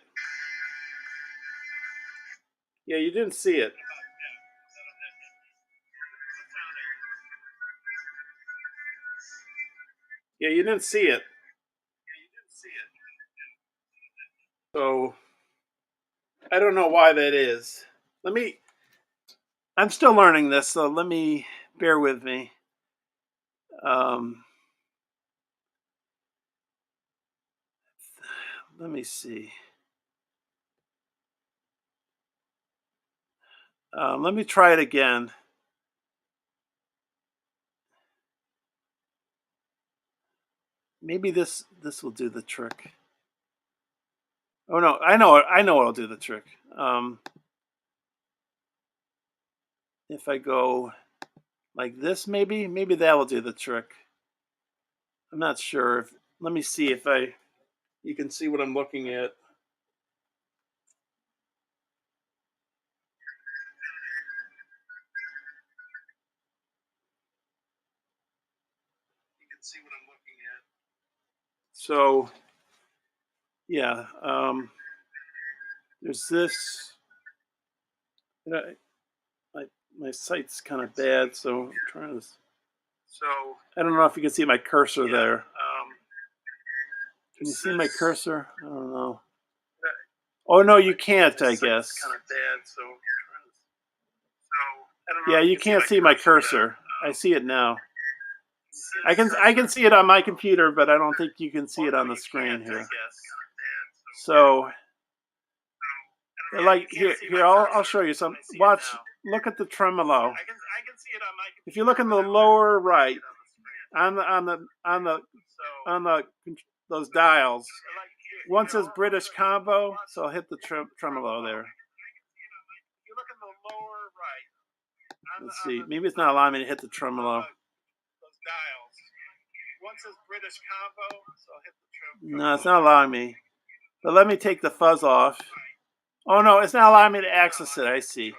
Yeah, you didn't see it. Yeah, you didn't see it. So I don't know why that is. I'm still learning this, so bear with me. Let me see. Let me try it again. Maybe this will do the trick. Oh no, I know it'll do the trick. If I go like this, maybe that will do the trick. I'm not sure. Let me see if you can see what I'm looking at. You can see what I'm looking at. So yeah, there's this. My sight's kind of bad, so I'm trying to. So I don't know if you can see my cursor there. Can you see my cursor? I don't know. Oh no, you can't. I guess. Kind of bad, so. Yeah, you can't see my cursor. I see it now. I can see it on my computer, but I don't think you can see it on the screen here. So, like here, I'll show you some. Watch, look at the tremolo. If you look in the lower right, on the those dials, one says British combo, so I'll hit the tremolo there. Let's see. Maybe it's not allowing me to hit the tremolo. No, it's not allowing me. But let me take the fuzz off. Oh no, it's not allowing me to access it. I see.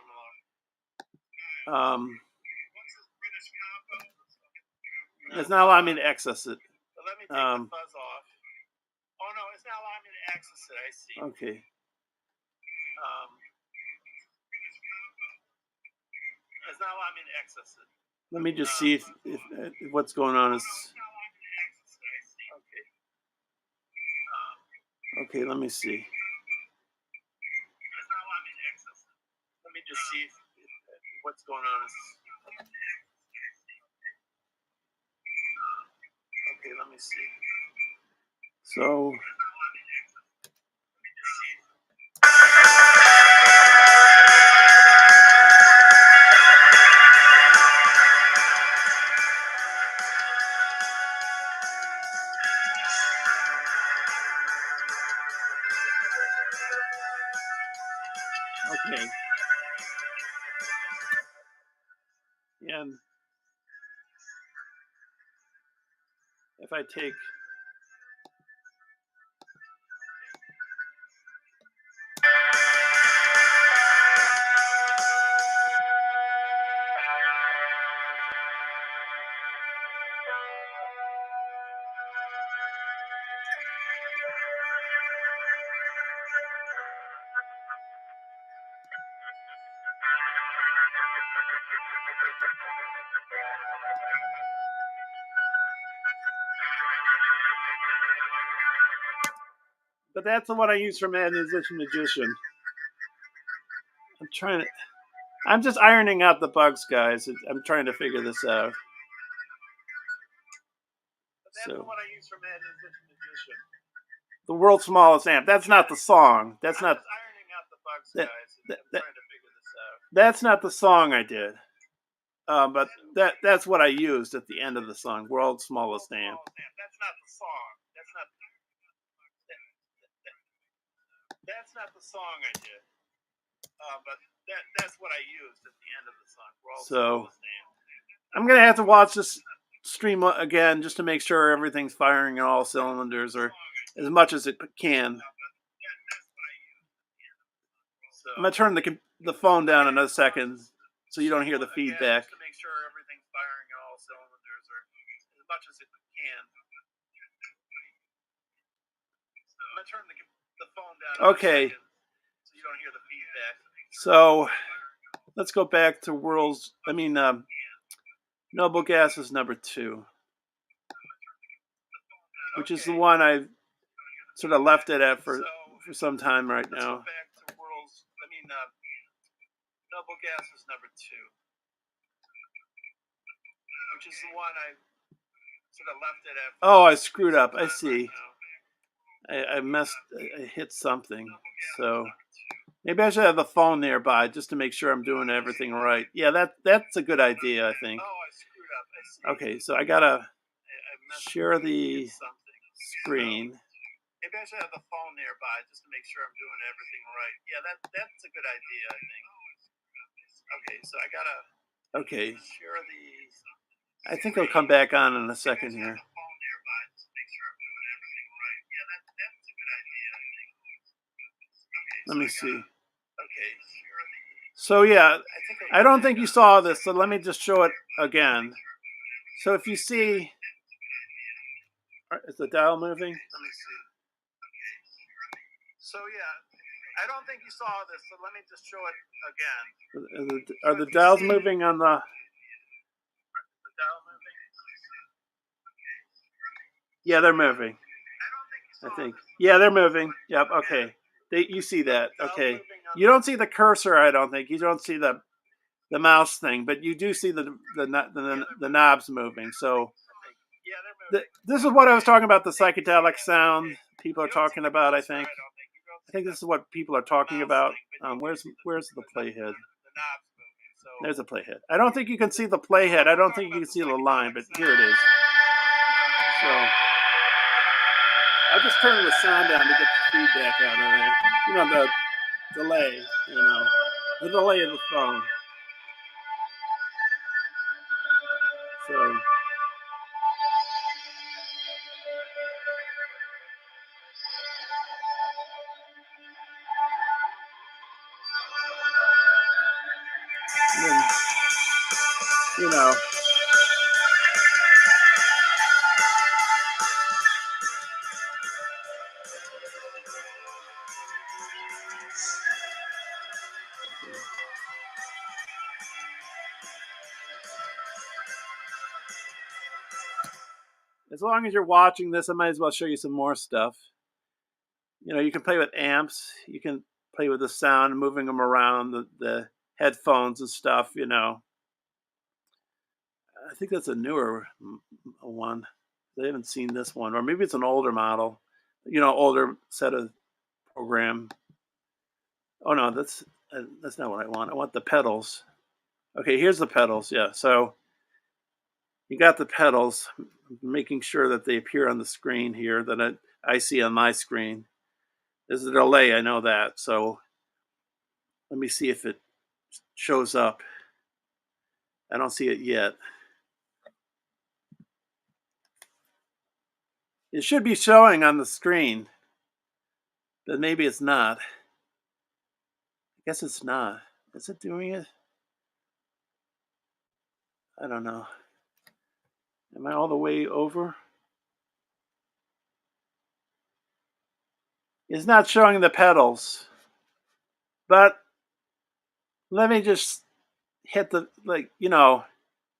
It's not allowing me to access it. Okay. It's not allowing me to access it. Let me just see if what's going on is. Okay, let me see. Let me just see if what's going on is. Okay, let me see. So. Okay. And if I take. But that's the one I use for Mad Musician Magician. I'm just ironing out the bugs, guys. I'm trying to figure this out. So, the world's smallest amp. That's not the song. That's not. That's not the song I did. But that's what I used at the end of the song. World's smallest amp. That's not the song. That's not the song I did. But that's what I used at the end of the song. So I'm gonna have to watch this stream again just to make sure everything's firing on all cylinders, or as much as it can. I'm gonna turn the phone down in a second so you don't hear the feedback. To make sure everything's firing on all cylinders, or as much as it can. I'm gonna turn the phone down. Okay. So you don't hear the feedback. So let's go back to Noble Gases number 2, which is the one I sort of left it at for some time right now. Let's go back to Noble Gases number 2, which is the one I sort of left it at. Oh, I screwed up. I see. I hit something. So maybe I should have the phone nearby just to make sure I'm doing everything right. Yeah, that's a good idea, I think. Oh, I screwed up. I see. Okay, so I gotta share the screen. Maybe I should have the phone nearby just to make sure I'm doing everything right. Yeah, that's a good idea, I think. Okay, so I gotta share the. I think I'll come back on in a second here. Let me see. Okay. So yeah, I don't think you saw this, so let me just show it again. So if you see, is the dial moving? Let me see. So yeah, I don't think you saw this, so let me just show it again. Are the dials moving on the? The dial moving? Yeah, they're moving. I think. Yeah, they're moving. Yep. Okay. You see that? Okay. You don't see the cursor. I don't think you don't see the mouse thing, but you do see the knobs moving. So this is what I was talking about. The psychedelic sound people are talking about. I think this is what people are talking about. Where's the playhead? There's a playhead. I don't think you can see the playhead. I don't think you can see the line, but here it is. So I'll just turn the sound down to get the feedback out of there. The delay, the delay of the phone. So then, you know, as long as you're watching this, I might as well show you some more stuff. You know, you can play with amps. You can play with the sound, moving them around the headphones and stuff. You know, I think that's a newer one. I haven't seen this one, or maybe it's an older model. You know, older set of program. Oh no, that's not what I want. I want the pedals. Okay, here's the pedals. Yeah, so you got the pedals. Making sure that they appear on the screen here that I see on my screen. There's a delay. I know that. So let me see if it shows up. I don't see it yet. It should be showing on the screen, but maybe it's not. I guess it's not. Is it doing it? I don't know. Am I all the way over? It's not showing the pedals, but let me just hit the, like, you know,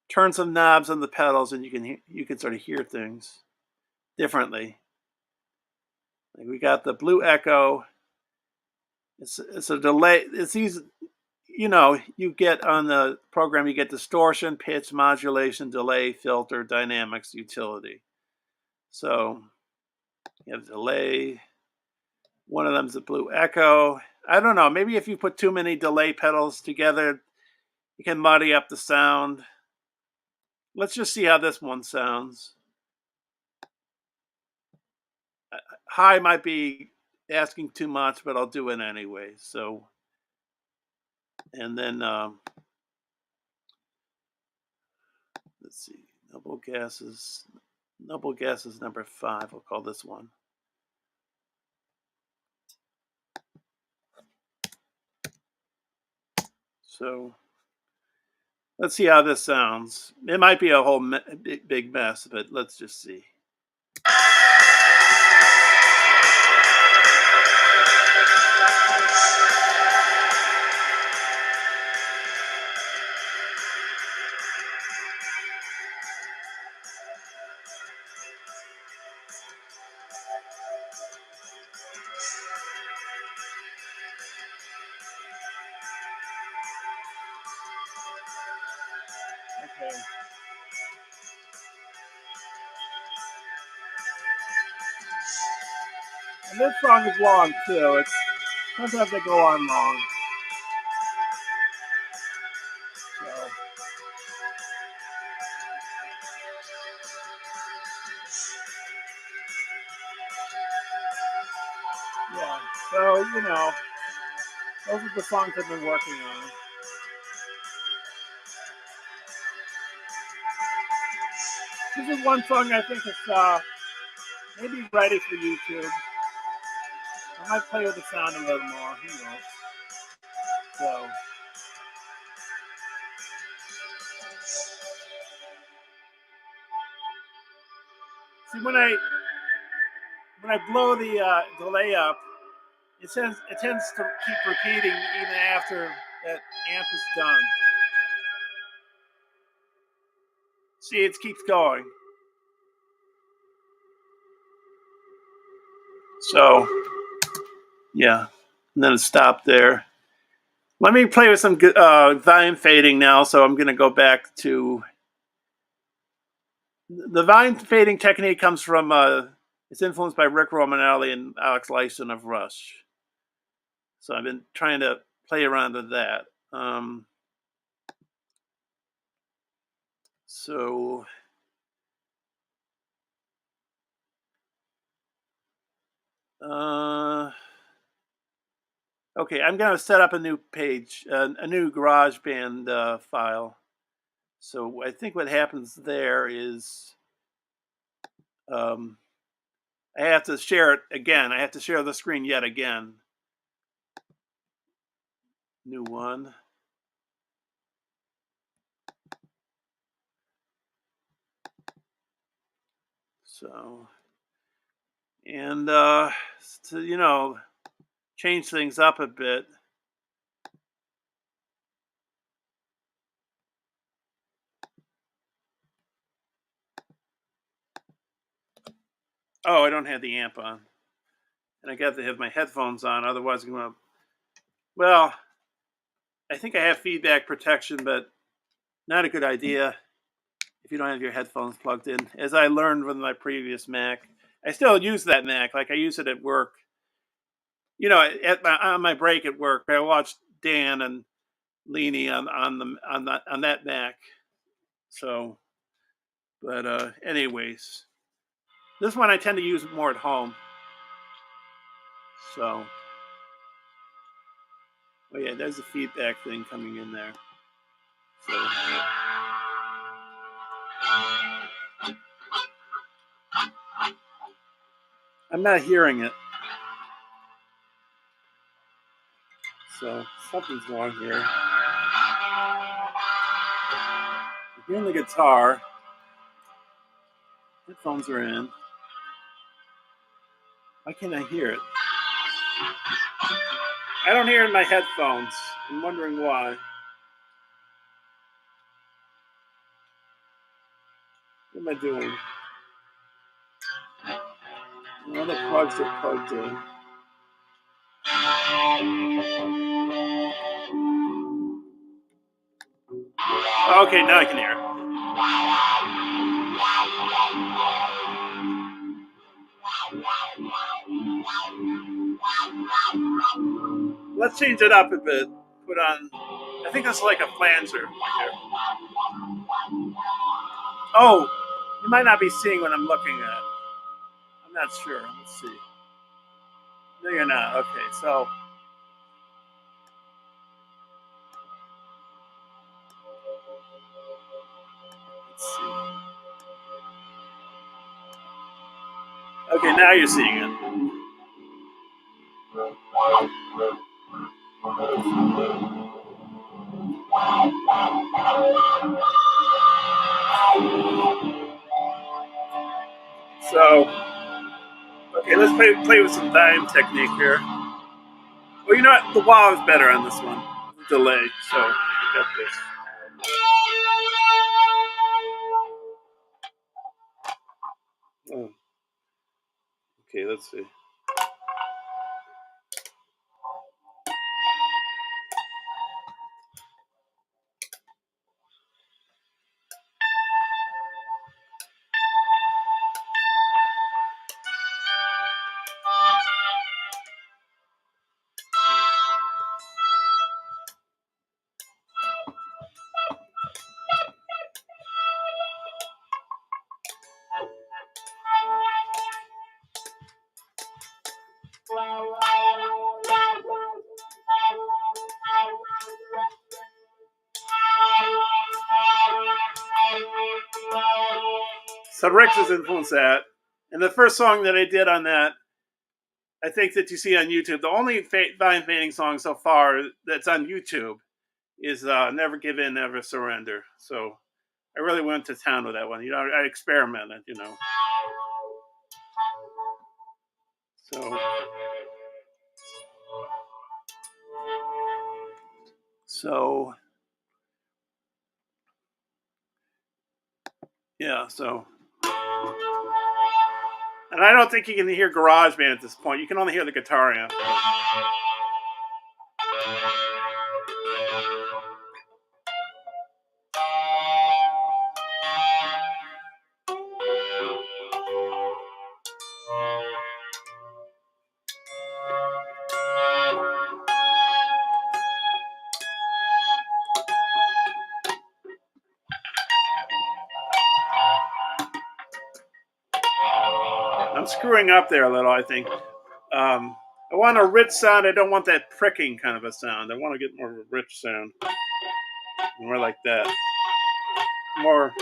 turn some knobs on the pedals, and you can sort of hear things differently. Like we got the Blue Echo. It's a delay. It's these, you know, you get on the program, you get distortion, pitch, modulation, delay, filter, dynamics, utility. So you have delay. One of them's a Blue Echo. I don't know. Maybe if you put too many delay pedals together, you can muddy up the sound. Let's just see how this one sounds. High might be asking too much, but I'll do it anyway. So, and then let's see, noble gases number 5. I'll call this one. So let's see how this sounds. It might be a whole big mess, but let's just see. Okay. And this song is long too. It's sometimes they go on long. So yeah. So you know, those are the songs I've been working on. This is one song I think is maybe ready for YouTube. I might play with the sound a little more. Who knows? So see when I blow the delay up, it tends to keep repeating even after that amp is done. See, it keeps going. So yeah, and then it stopped there. Let me play with some volume fading now. So I'm going to go back to the volume fading technique. Comes from it's influenced by Rick Romanelli and Alex Lifeson of Rush. So I've been trying to play around with that. So okay, I'm going to set up a new page, a new GarageBand file. So I think what happens there is I have to share it again. I have to share the screen yet again. New one. So, and to change things up a bit. Oh, I don't have the amp on, and I got to have my headphones on. Otherwise, I'm gonna. Well, I think I have feedback protection, but not a good idea if you don't have your headphones plugged in. As I learned with my previous Mac, I still use that Mac. Like I use it at work. On my break at work, I watched Dan and Leany on that Mac. So, but anyways, this one I tend to use more at home. So, oh yeah, there's a feedback thing coming in there. So, I'm not hearing it. So something's wrong here. I'm hearing the guitar. Headphones are in. Why can't I hear it? I don't hear it in my headphones. I'm wondering why. What am I doing? All the plugs are plugged in. Okay, now I can hear it. Let's change it up a bit. Put on. I think that's like a flanger here. Oh, you might not be seeing what I'm looking at. I'm not sure. Let's see. No, you're not. Okay, so. Let's see. Okay, now you're seeing it. So, okay, let's play with some time technique here. Well, you know what? The wah is better on this one. Delay, so I got this. Oh. Okay, let's see. So Rex has influenced that. And the first song that I did on that, I think that you see on YouTube, the only Vine Fading song so far that's on YouTube is Never Give In, Never Surrender. So I really went to town with that one. I experimented, So, so yeah, so. And I don't think you can hear GarageBand at this point. You can only hear the guitar amp. I'm screwing up there a little, I think. I want a rich sound. I don't want that pricking kind of a sound. I want to get more of a rich sound. More like that. more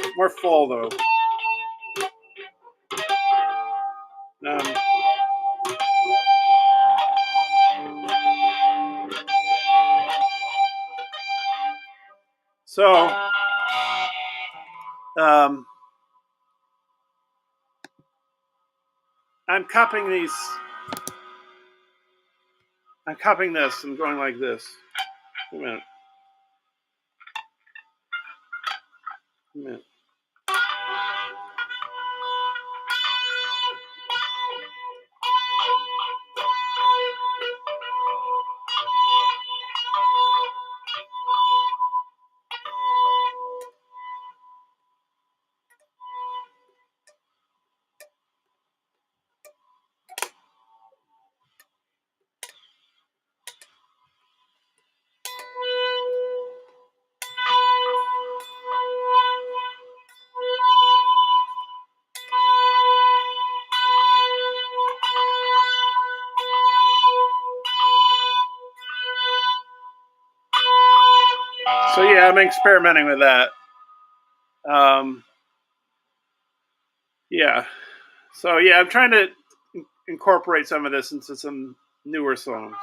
full though. Um, so um, I'm cupping these. I'm cupping this. I'm going like this. Wait a minute. Wait a minute. So yeah, I'm experimenting with that. Um, yeah. So yeah, I'm trying to incorporate some of this into some newer songs.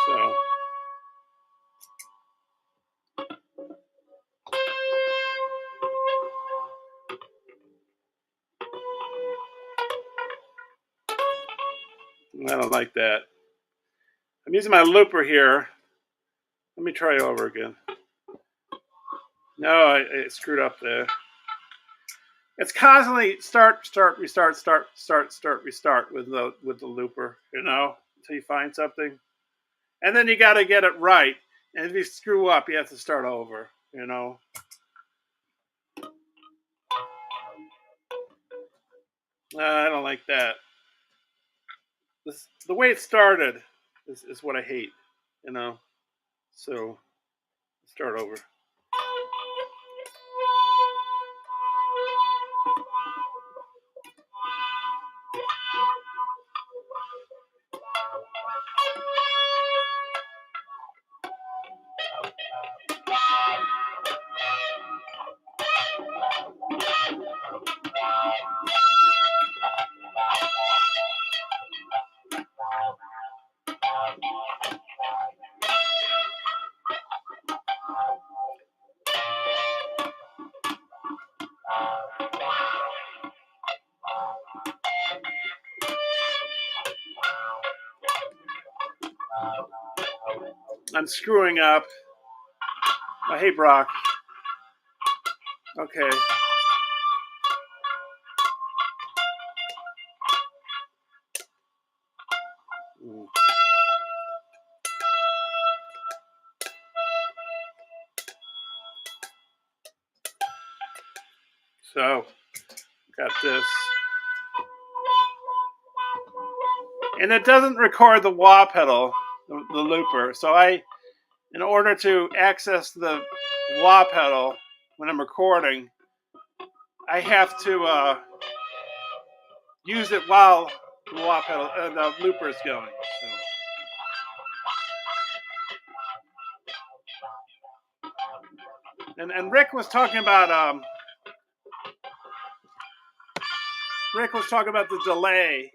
So I don't like that. I'm using my looper here. Let me try over again. No, I screwed up there. It's constantly start, start, restart, start, start, start, restart with the looper, until you find something. And then you gotta get it right. And if you screw up, you have to start over. I don't like that. The way it started is what I hate, you know. So start over. I'm screwing up. Oh, hey, Brock. Okay. So, got this. And it doesn't record the wah pedal, the looper. So in order to access the wah pedal when I'm recording, I have to use it while the wah pedal, the looper is going. So. And Rick was talking about the delay.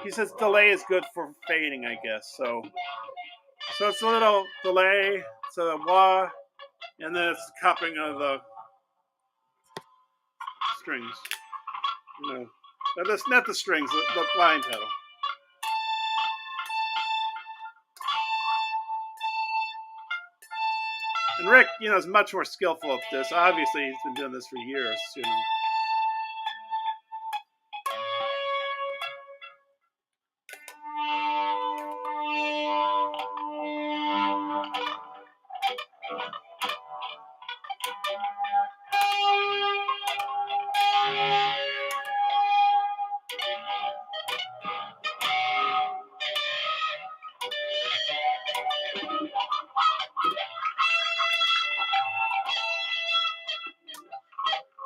He says delay is good for fading, I guess. So it's a little delay, so the wah, and then it's the cupping of the strings. That's not the strings, the line pedal. And Rick, is much more skillful at this. Obviously, he's been doing this for years.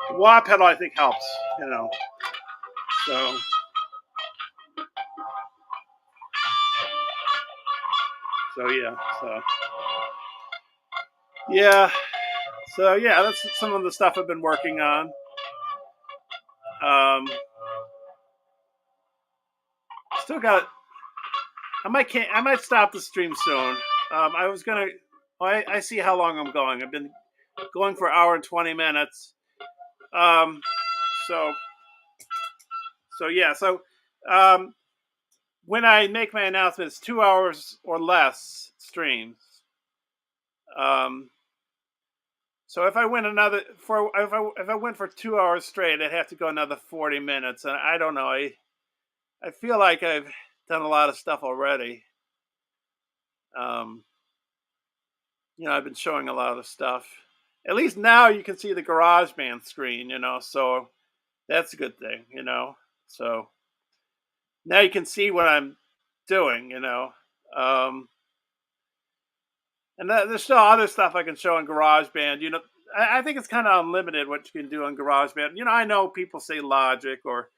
The wah pedal, I think, helps. So. So yeah, so yeah, that's some of the stuff I've been working on. Um, Still got. I might stop the stream soon. I was gonna. Oh, I see how long I'm going. I've been going for an hour and 20 minutes. Um, so yeah. So um, when I make my announcements, 2 hours or less streams. Um, so if I went another for if I went for 2 hours straight, I'd have to go another 40 minutes, and I don't know. I feel like I've done a lot of stuff already. Um, I've been showing a lot of stuff. At least now you can see the GarageBand screen, so that's a good thing, So now you can see what I'm doing. Um, and there's still other stuff I can show in GarageBand. I think it's kind of unlimited what you can do on GarageBand. I know people say Logic or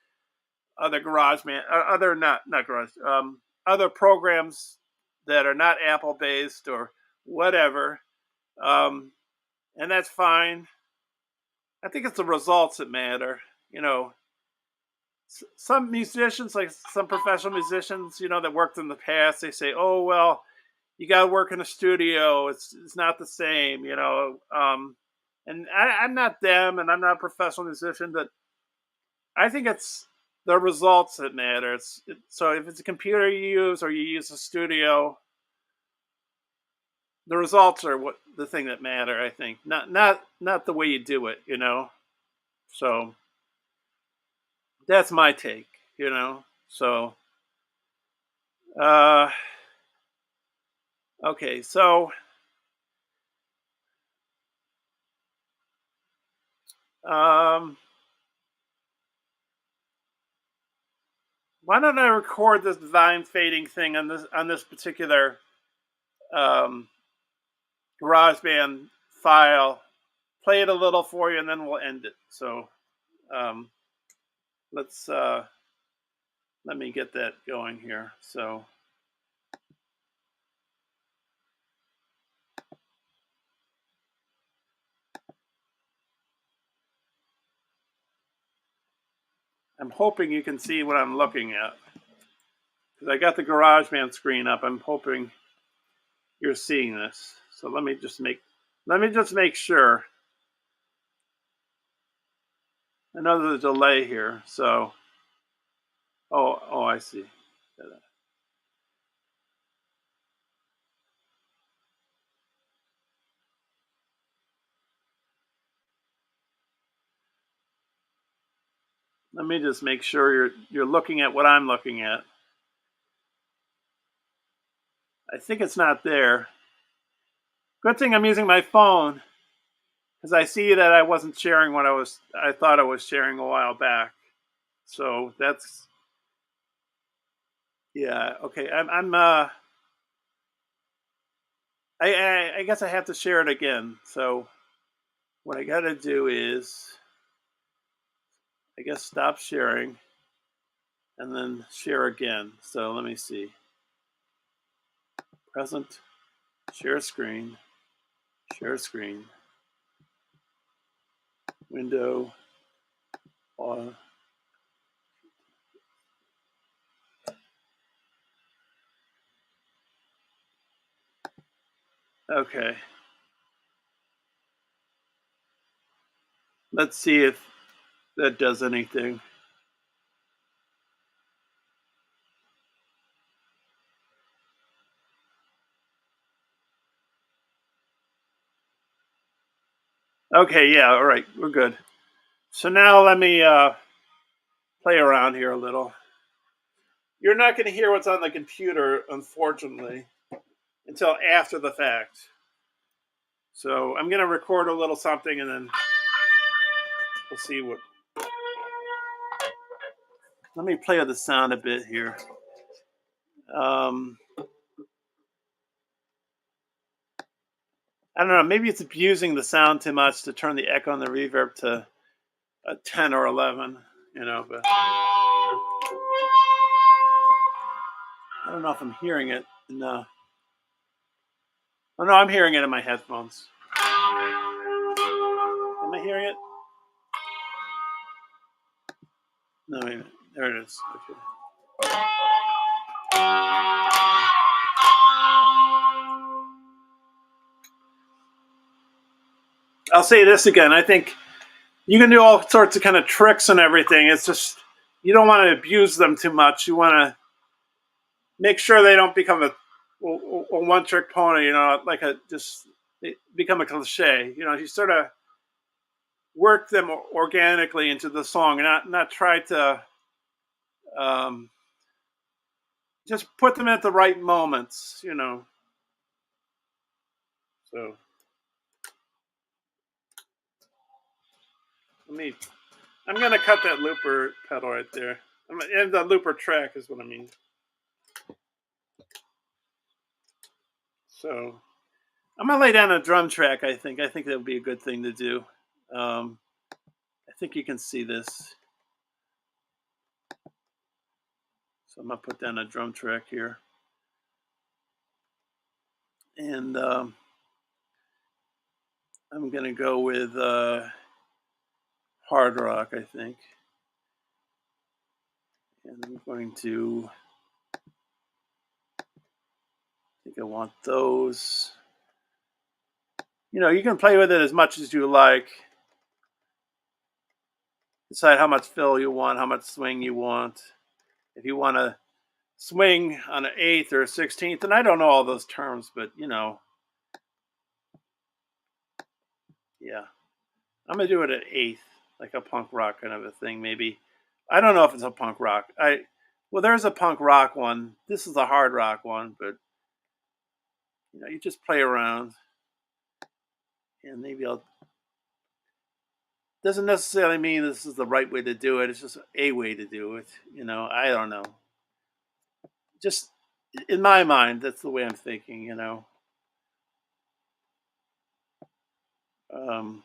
other GarageBand, other not Garage, other programs that are not Apple based or whatever, um, and that's fine. I think it's the results that matter. You know, some musicians, like some professional musicians, that worked in the past, they say, "Oh well, you got to work in a studio. It's not the same." And I'm not them, and I'm not a professional musician, but I think it's the results that matter. So if it's a computer you use or you use a studio, the results are what the thing that matter. I think not the way you do it. So that's my take. So uh, okay, so um, why don't I record this divine fading thing on this particular um, GarageBand file? Play it a little for you, and then we'll end it. So um, let's let me get that going here. So I'm hoping you can see what I'm looking at because I got the GarageBand screen up. I'm hoping you're seeing this. So let me just make sure. I know there's a delay here. So I see. Let me just make sure you're looking at what I'm looking at. I think it's not there. Good thing I'm using my phone because I see that I wasn't sharing what I thought I was sharing a while back. So that's yeah, okay. I guess I have to share it again. So what I got to do is I guess stop sharing and then share again. So let me see. Present, share screen, window, okay. Let's see if that does anything. Okay, yeah, all right, we're good. So now let me play around here a little. You're not going to hear what's on the computer, unfortunately, until after the fact. So I'm going to record a little something and then we'll see what. Let me play with the sound a bit here. I don't know. Maybe it's abusing the sound too much to turn the echo and the reverb to a 10 or 11. But I don't know if I'm hearing it enough. Oh no, I'm hearing it in my headphones. Am I hearing it? No, wait a minute. There it is. Okay. I'll say this again. I think you can do all sorts of kind of tricks and everything. It's just you don't want to abuse them too much. You want to make sure they don't become a one trick pony. You know, like a just become a cliche. You know, you sort of work them organically into the song, and not try to um, just put them at the right moments. You know, so let me. I'm gonna cut that looper pedal right there. And the looper track is what I mean. So I'm gonna lay down a drum track. I think that would be a good thing to do. Um, I think you can see this. So I'm gonna put down a drum track here, and I'm gonna go with hard rock. I think, and I'm going to. I think I want those. You know, you can play with it as much as you like. Decide how much fill you want, how much swing you want. If you want to swing on an eighth or a 16th, and I don't know all those terms, but you know, yeah, I'm gonna do it at eighth, like a punk rock kind of a thing. Maybe I don't know if it's a punk rock. Well, there's a punk rock one. This is a hard rock one, but you know, you just play around, and maybe I'll. Doesn't necessarily mean this is the right way to do it. It's just a way to do it. You know, I don't know. Just in my mind, that's the way I'm thinking. You know, um,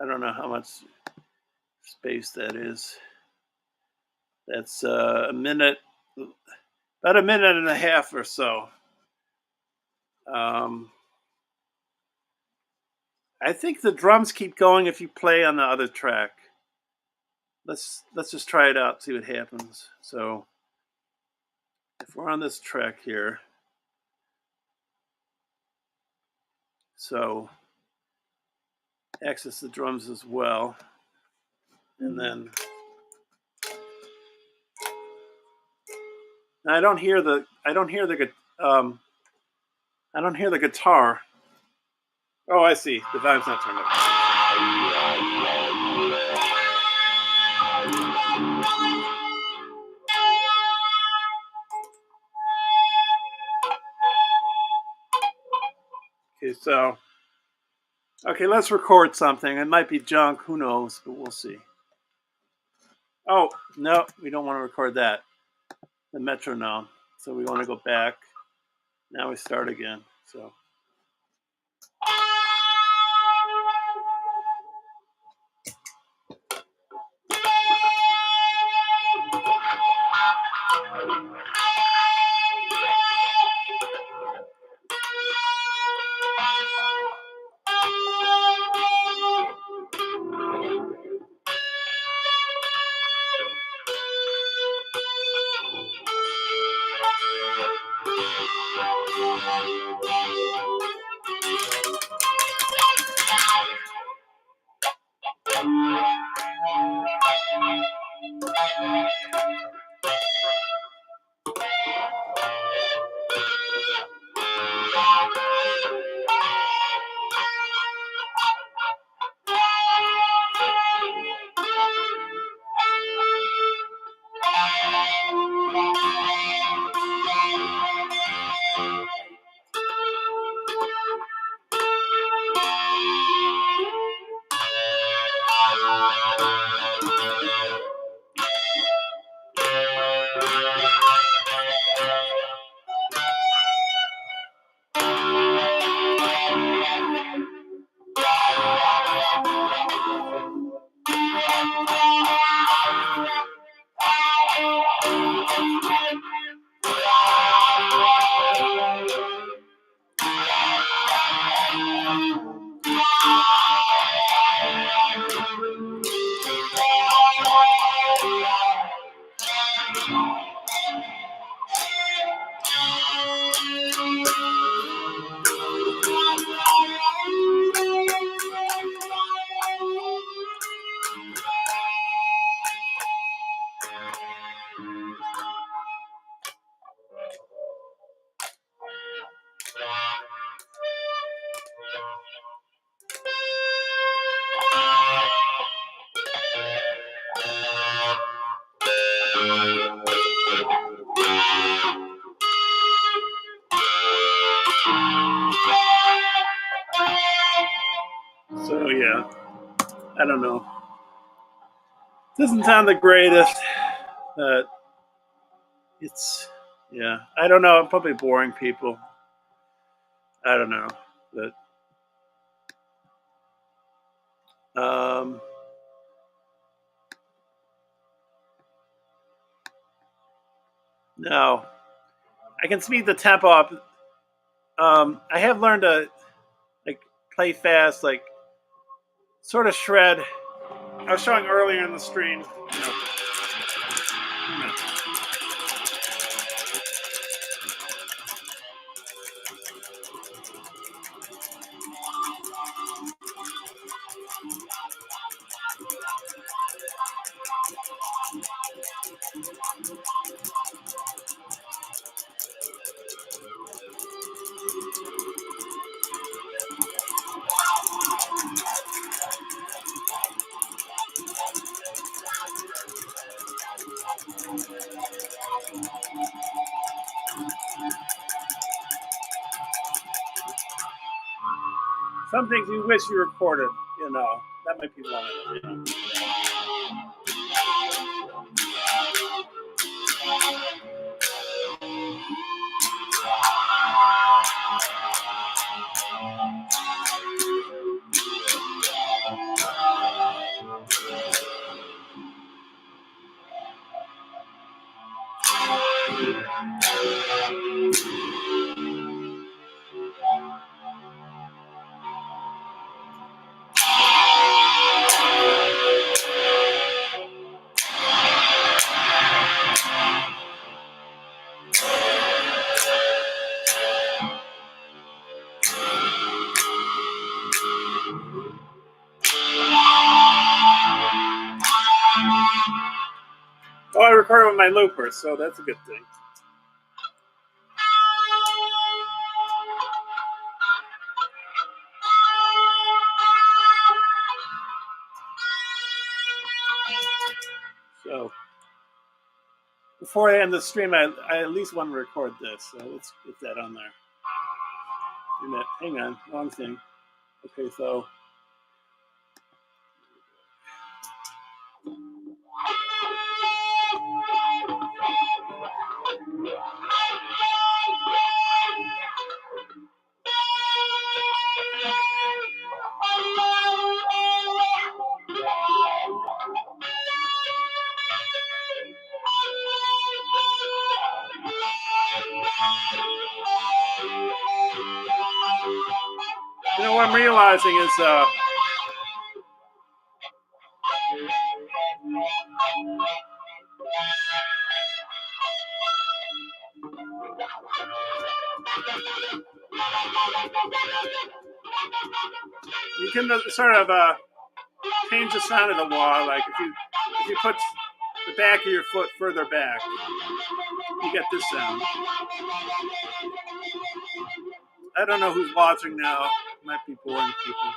I don't know how much space that is. That's a minute, about a minute and a half or so. Um, I think the drums keep going if you play on the other track. Let's just try it out, see what happens. So if we're on this track here, so access the drums as well, and then I don't hear the um, I don't hear the guitar. Oh, I see. The volume's not turned up. Okay, so okay, let's record something. It might be junk. Who knows? But we'll see. Oh no, we don't want to record that. The metronome. So we want to go back. Now we start again. So. I don't know. Doesn't sound the greatest. But it's, yeah. I don't know. I'm probably boring people. I don't know. But no, I can speed the tempo up. I have learned to like play fast, like sort of shred. I was showing earlier in the stream. Some things you wish you recorded. That might be one of them. Oh, I recorded with my looper, so that's a good thing. So before I end the stream, I at least want to record this. So let's get that on there. Hang on, wrong thing. Okay, so. What I'm realizing is you can sort of change the sound of the wall. Like if you put the back of your foot further back, you get this sound. I don't know who's watching now. It might be boring people.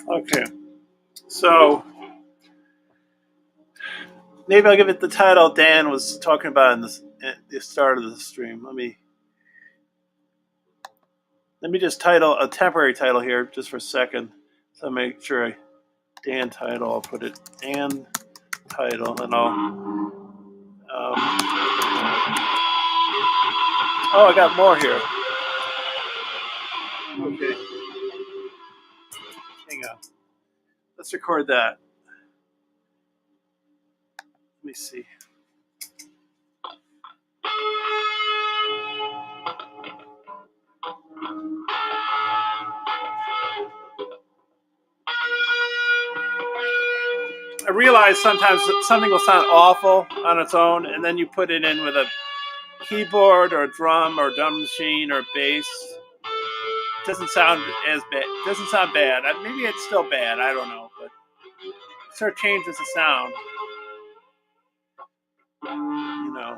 Okay, so maybe I'll give it the title Dan was talking about in at the start of the stream. Let me just title a temporary title here just for a second. So I'll make sure Dan title. I'll put it Dan title, and oh, I got more here. Okay, hang on. Let's record that. Let me see. I realize sometimes something will sound awful on its own, and then you put it in with a keyboard or a drum or a drum machine or bass. It doesn't sound as bad. It doesn't sound bad. Maybe it's still bad. I don't know, but it sort of changes the sound. You know.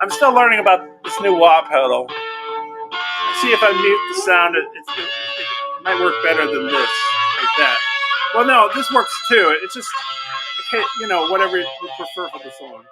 I'm still learning about this new wah pedal. See if I mute the sound. It might work better than this, like that. Well, no, this works too. It's just, you know, whatever you prefer for the song.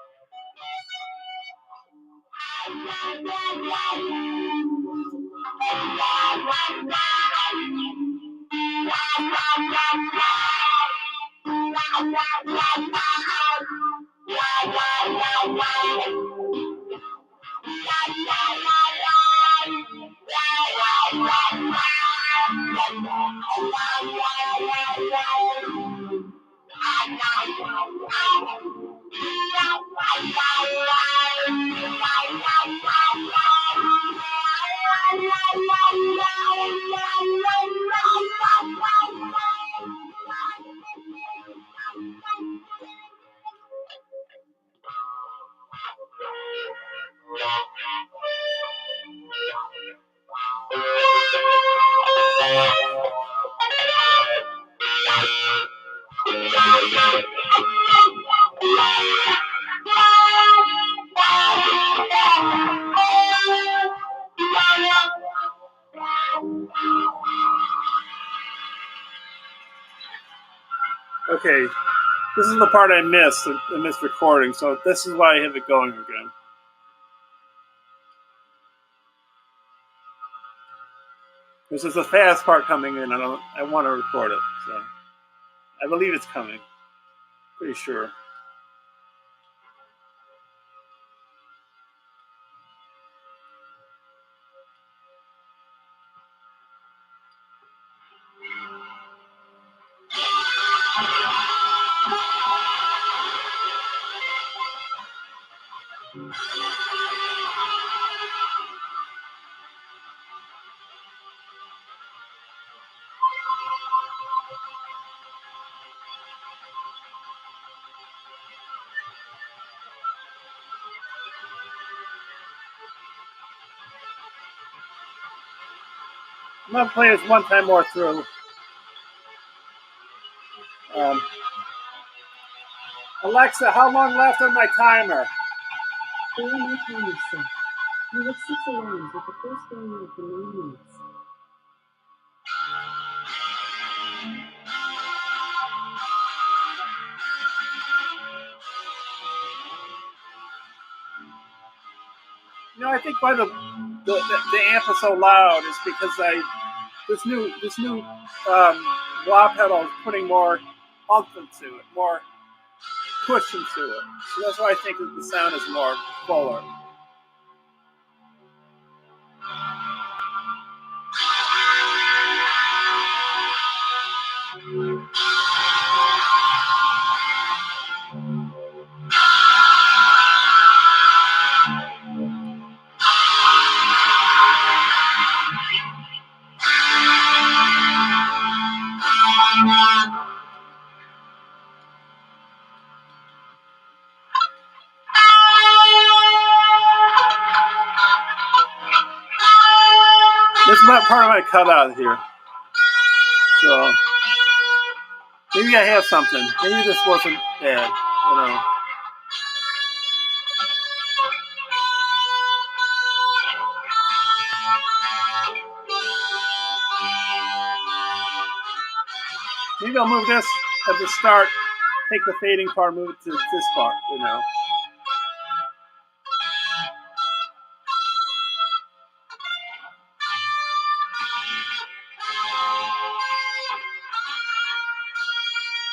Okay, this is the part I missed recording, so this is why I have it going again. This is the fast part coming in, and I want to record it, so I believe it's coming. Pretty sure. I'm going to play this one time more through. Alexa, how long left on my timer? There are no timers set. You have 6 alarms with the first going off in 9 minutes. You know, I think why the amp is so loud is because this new wah pedal is putting more oomph into it, more push into it. So that's why I think the sound is more fuller. part of my cutout here. So maybe I have something. Maybe this wasn't bad, you know. Maybe I'll move this at the start, take the fading part, move it to this part, you know.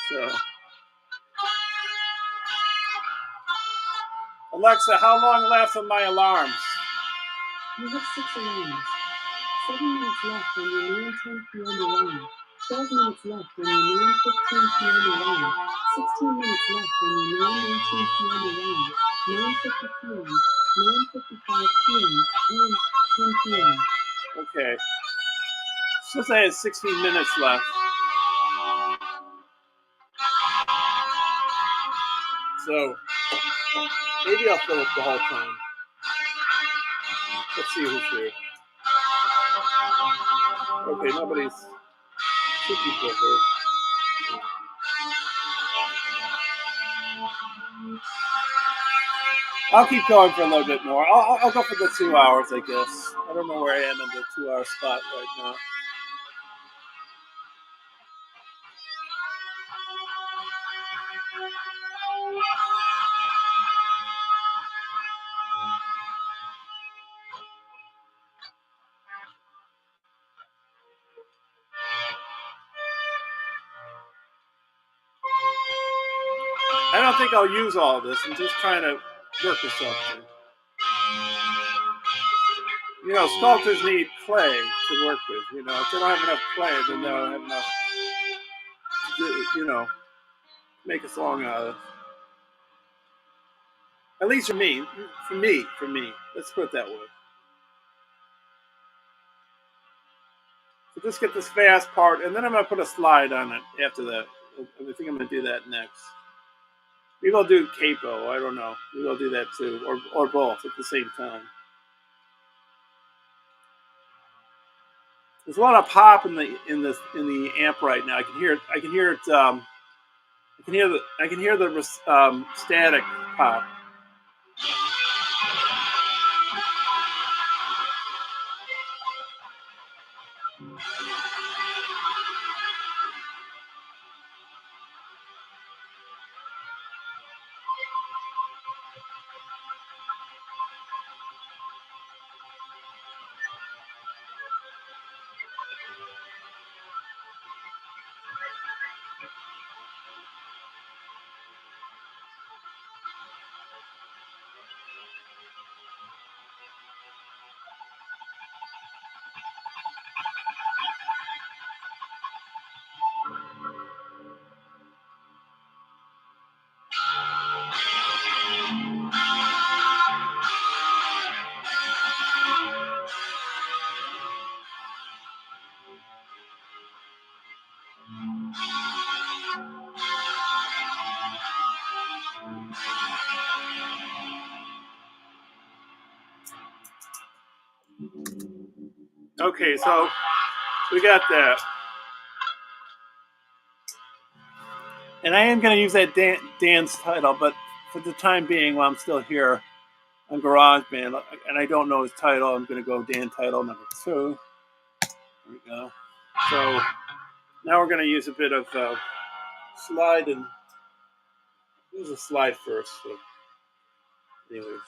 So, Alexa, how long left on my alarms? You have 6 alarms. 7 minutes left on your 9:10 p.m. alarm. 12 minutes left on your 9:15 p.m. alarm. 16 minutes left on your 9:19 p.m. alarm. 9:50 p.m. 9:55 p.m. and 10 p.m. Okay. Since I had 16 minutes left. So maybe I'll fill it the whole time. Let's see who's here. Okay, nobody's. 2 people here. I'll keep going for a little bit more. I'll go for the 2 hours, I guess. I don't know where I am in the 2-hour spot right now. I don't think I'll use all of this. I'm just trying to work with something. You know, sculptors need clay to work with. You know, if they don't have enough clay, then they don't have enough to, you know, make a song out of. At least for me. For me. Let's put it that way. So just get this fast part, and then I'm going to put a slide on it after that. I think I'm going to do that next. Maybe I'll do capo. I don't know. Maybe I'll do that too, or both at the same time. There's a lot of pop in the amp right now. I can hear it. I can hear it. I can hear the static pop. Okay, so we got that. And I am going to use that Dan's title, but for the time being, while I'm still here on GarageBand, and I don't know his title, I'm going to go Dan title number 2. There we go. So now we're going to use a bit of slide, and use a slide first. So anyways.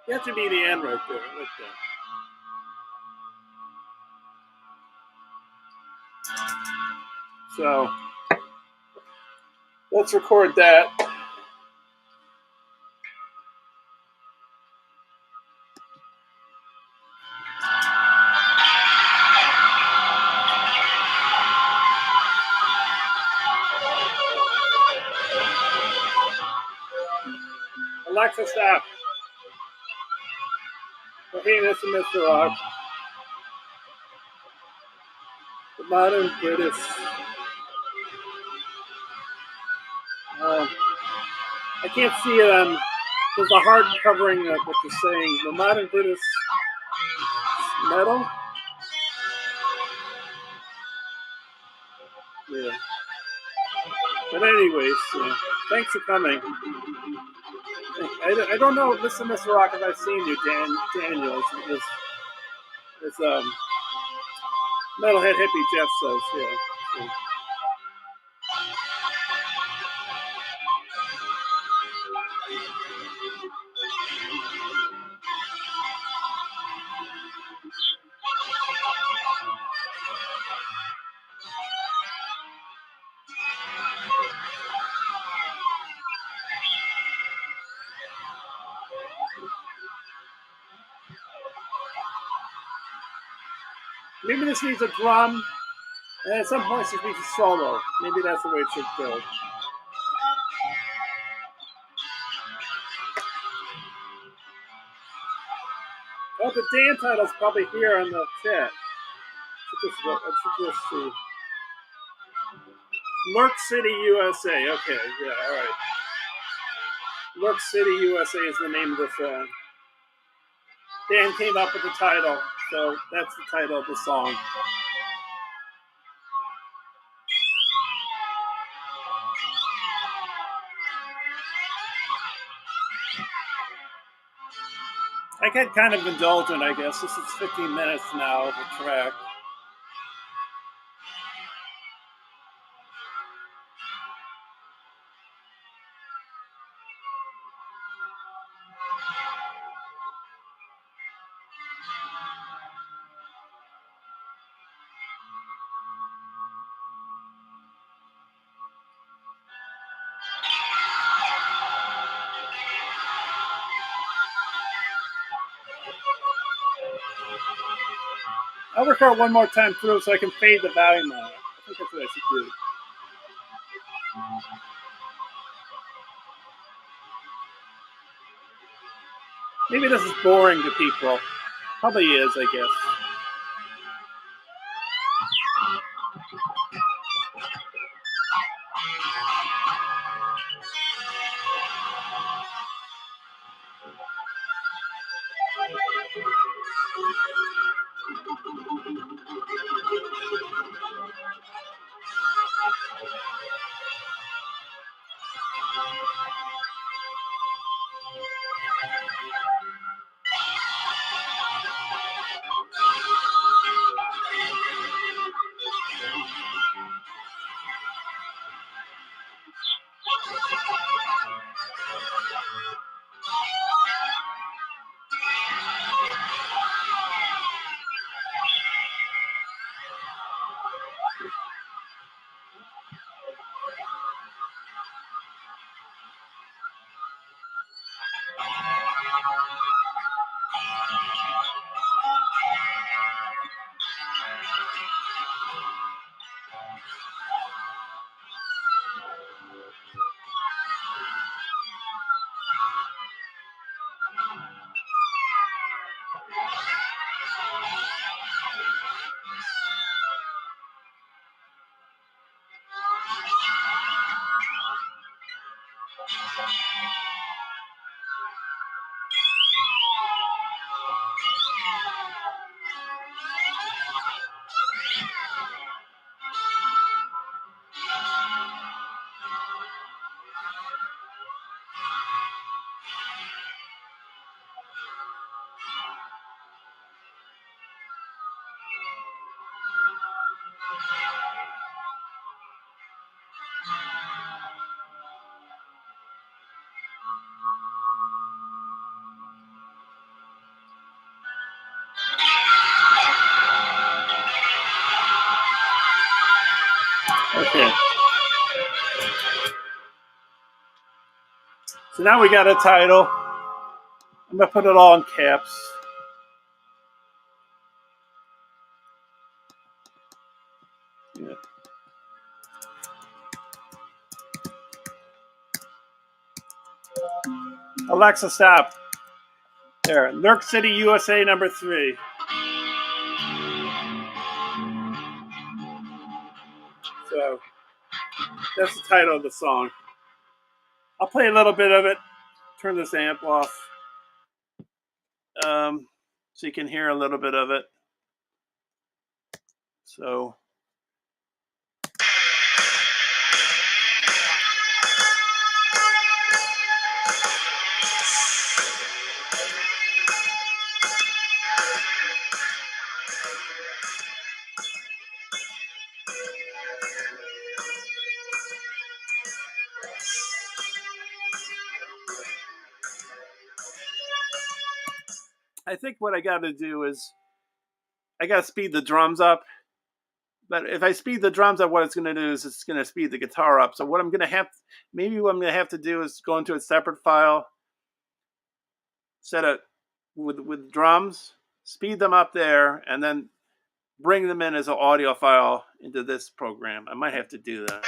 That should be the end right there. Like that. So let's record that. Alexa, stop. Okay, this is Mr. Rock. The modern British. I can't see it on. There's a hard covering of what you're saying. The modern British metal. Yeah. But anyways, thanks for coming. I don't know, listen, Mr. Rock, if I've seen you, Daniel. It's Metalhead Hippie Jeff says, yeah. Maybe this needs a drum, and at some point this needs a solo. Maybe that's the way it should go. Oh, the Dan title's probably here on the chat. I should just see. Lurk City, USA. Okay, yeah, all right. Lurk City, USA is the name of the song. Dan came up with the title, so that's the title of the song. I get kind of indulgent, I guess. This is 15 minutes now of the track. I'll record one more time through so I can fade the volume out. I think that's what I should do. Maybe this is boring to people. Probably is, I guess. Okay. So now we got a title. I'm going to put it all in caps. Yeah. Alexa, stop. There. New City, USA, number 3. So that's the title of the song. I'll play a little bit of it. Turn this amp off. So you can hear a little bit of it. So I think what I got to do is I got to speed the drums up. But if I speed the drums up, what it's going to do is it's going to speed the guitar up. So what I'm going to have, maybe what I'm going to have to do is go into a separate file, set it with drums, speed them up there, and then bring them in as an audio file into this program. I might have to do that.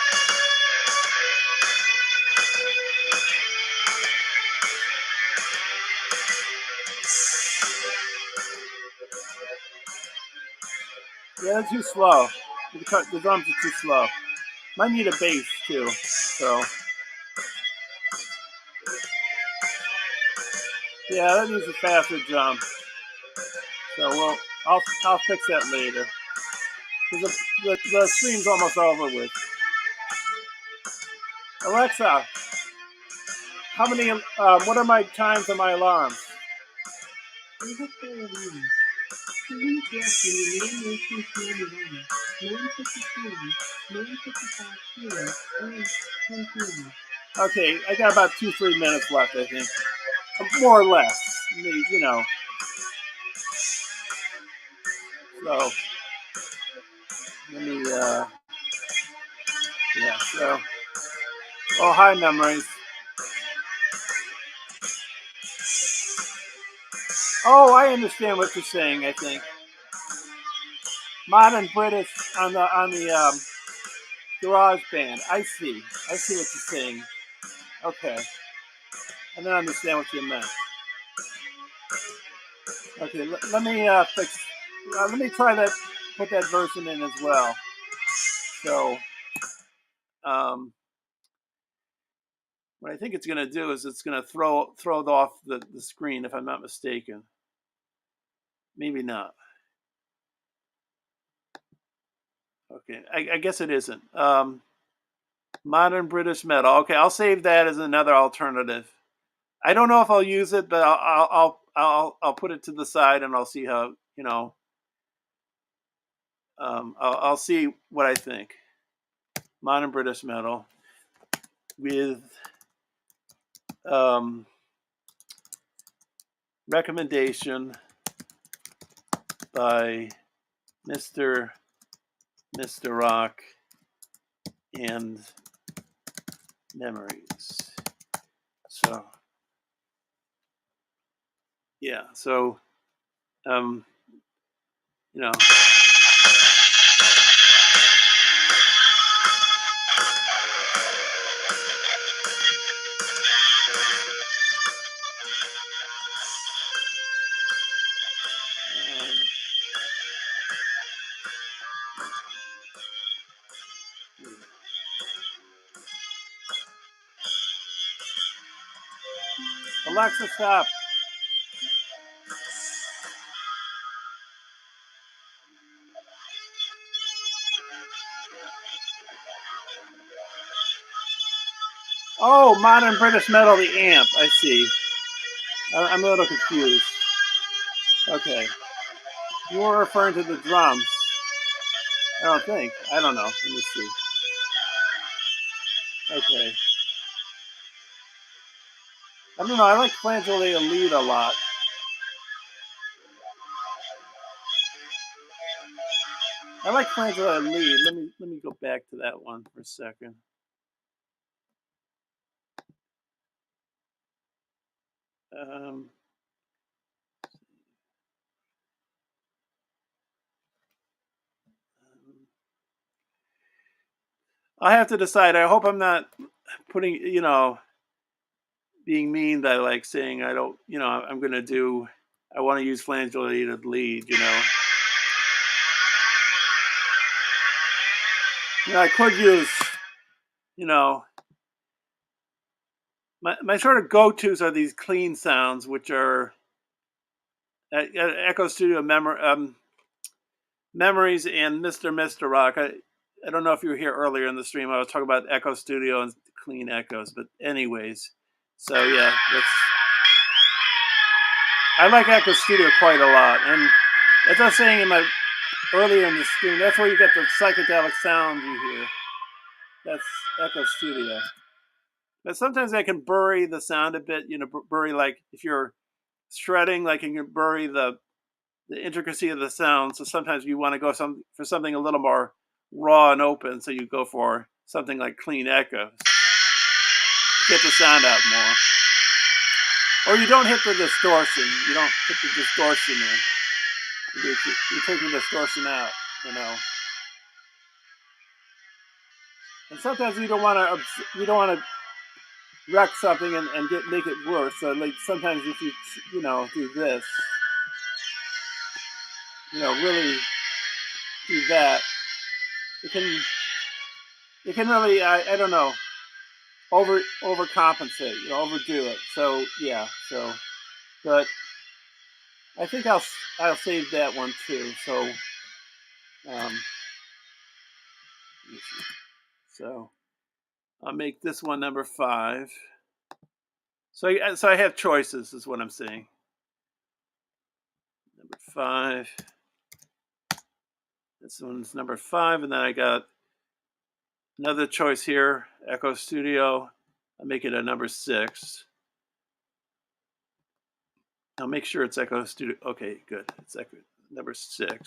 Yeah, they're too slow. The drums are too slow. Might need a bass too. So yeah, that needs a faster drum. So I'll fix that later. Because the stream's almost over with. Alexa, how many? What are my times on my alarms? You have 4 alarms. 2 minutes left on your 9:19 p.m. alarm. 9:50 p.m., 9:55 p.m., and 10 p.m. Okay, I got about 2-3 minutes left, I think. More or less. You know. So, let me, yeah, so. Oh, hi, Memories. Oh, I understand what you're saying, I think. Modern British on the Garage Band. I see what you're saying. Okay. I don't understand what you meant. Okay, let me fix. Let me try that. Put that version in as well. So what I think it's going to do is it's going to throw it off the screen, if I'm not mistaken. Maybe not. Okay, I guess it isn't. Modern British metal. Okay, I'll save that as another alternative. I don't know if I'll use it, but I'll put it to the side and I'll see how, you know. I'll see what I think. Modern British metal with recommendation by Mr. Rock and Memories. So yeah, so you know. Alexa, stop. Oh, Modern British Metal, the amp. I see. I'm a little confused. Okay. You were referring to the drums. I don't think. I don't know. Let me see. Okay. I don't know. I like Flageolet Lead a lot. I like Flageolet Lead. Let me go back to that one for a second. I have to decide. I hope I'm not putting, you know, being mean that like saying I don't, you know, I'm going to do, I want to use Flageolet Lead, you know. You know, I could use, you know, my sort of go-tos are these clean sounds, which are Echo Studio Memories and Mr. Rock. I don't know if you were here earlier in the stream. I was talking about Echo Studio and clean echoes, but anyways, so yeah, I like Echo Studio quite a lot, and as I was saying earlier in the stream, that's where you get the psychedelic sound you hear. That's Echo Studio. But sometimes I can bury the sound a bit, you know, bury like if you're shredding, like you can bury the intricacy of the sound. So sometimes you want to go for something a little more raw and open, so you go for something like clean echoes. Get the sound out more. Or you don't hit the distortion. You don't put the distortion in. You're taking distortion out, you know. And sometimes you don't want to wreck something and make it worse. So like sometimes if you know, do this, you know, really do that, it can really I don't know, overcompensate, you know, overdo it. So yeah, but I think I'll save that one too. So I'll make this one number 5. So I have choices, is what I'm saying. Number 5. This one's number 5, and then I got another choice here, Echo Studio. I'll make it a number 6. I'll make sure it's Echo Studio. Okay, good. It's Echo number 6. I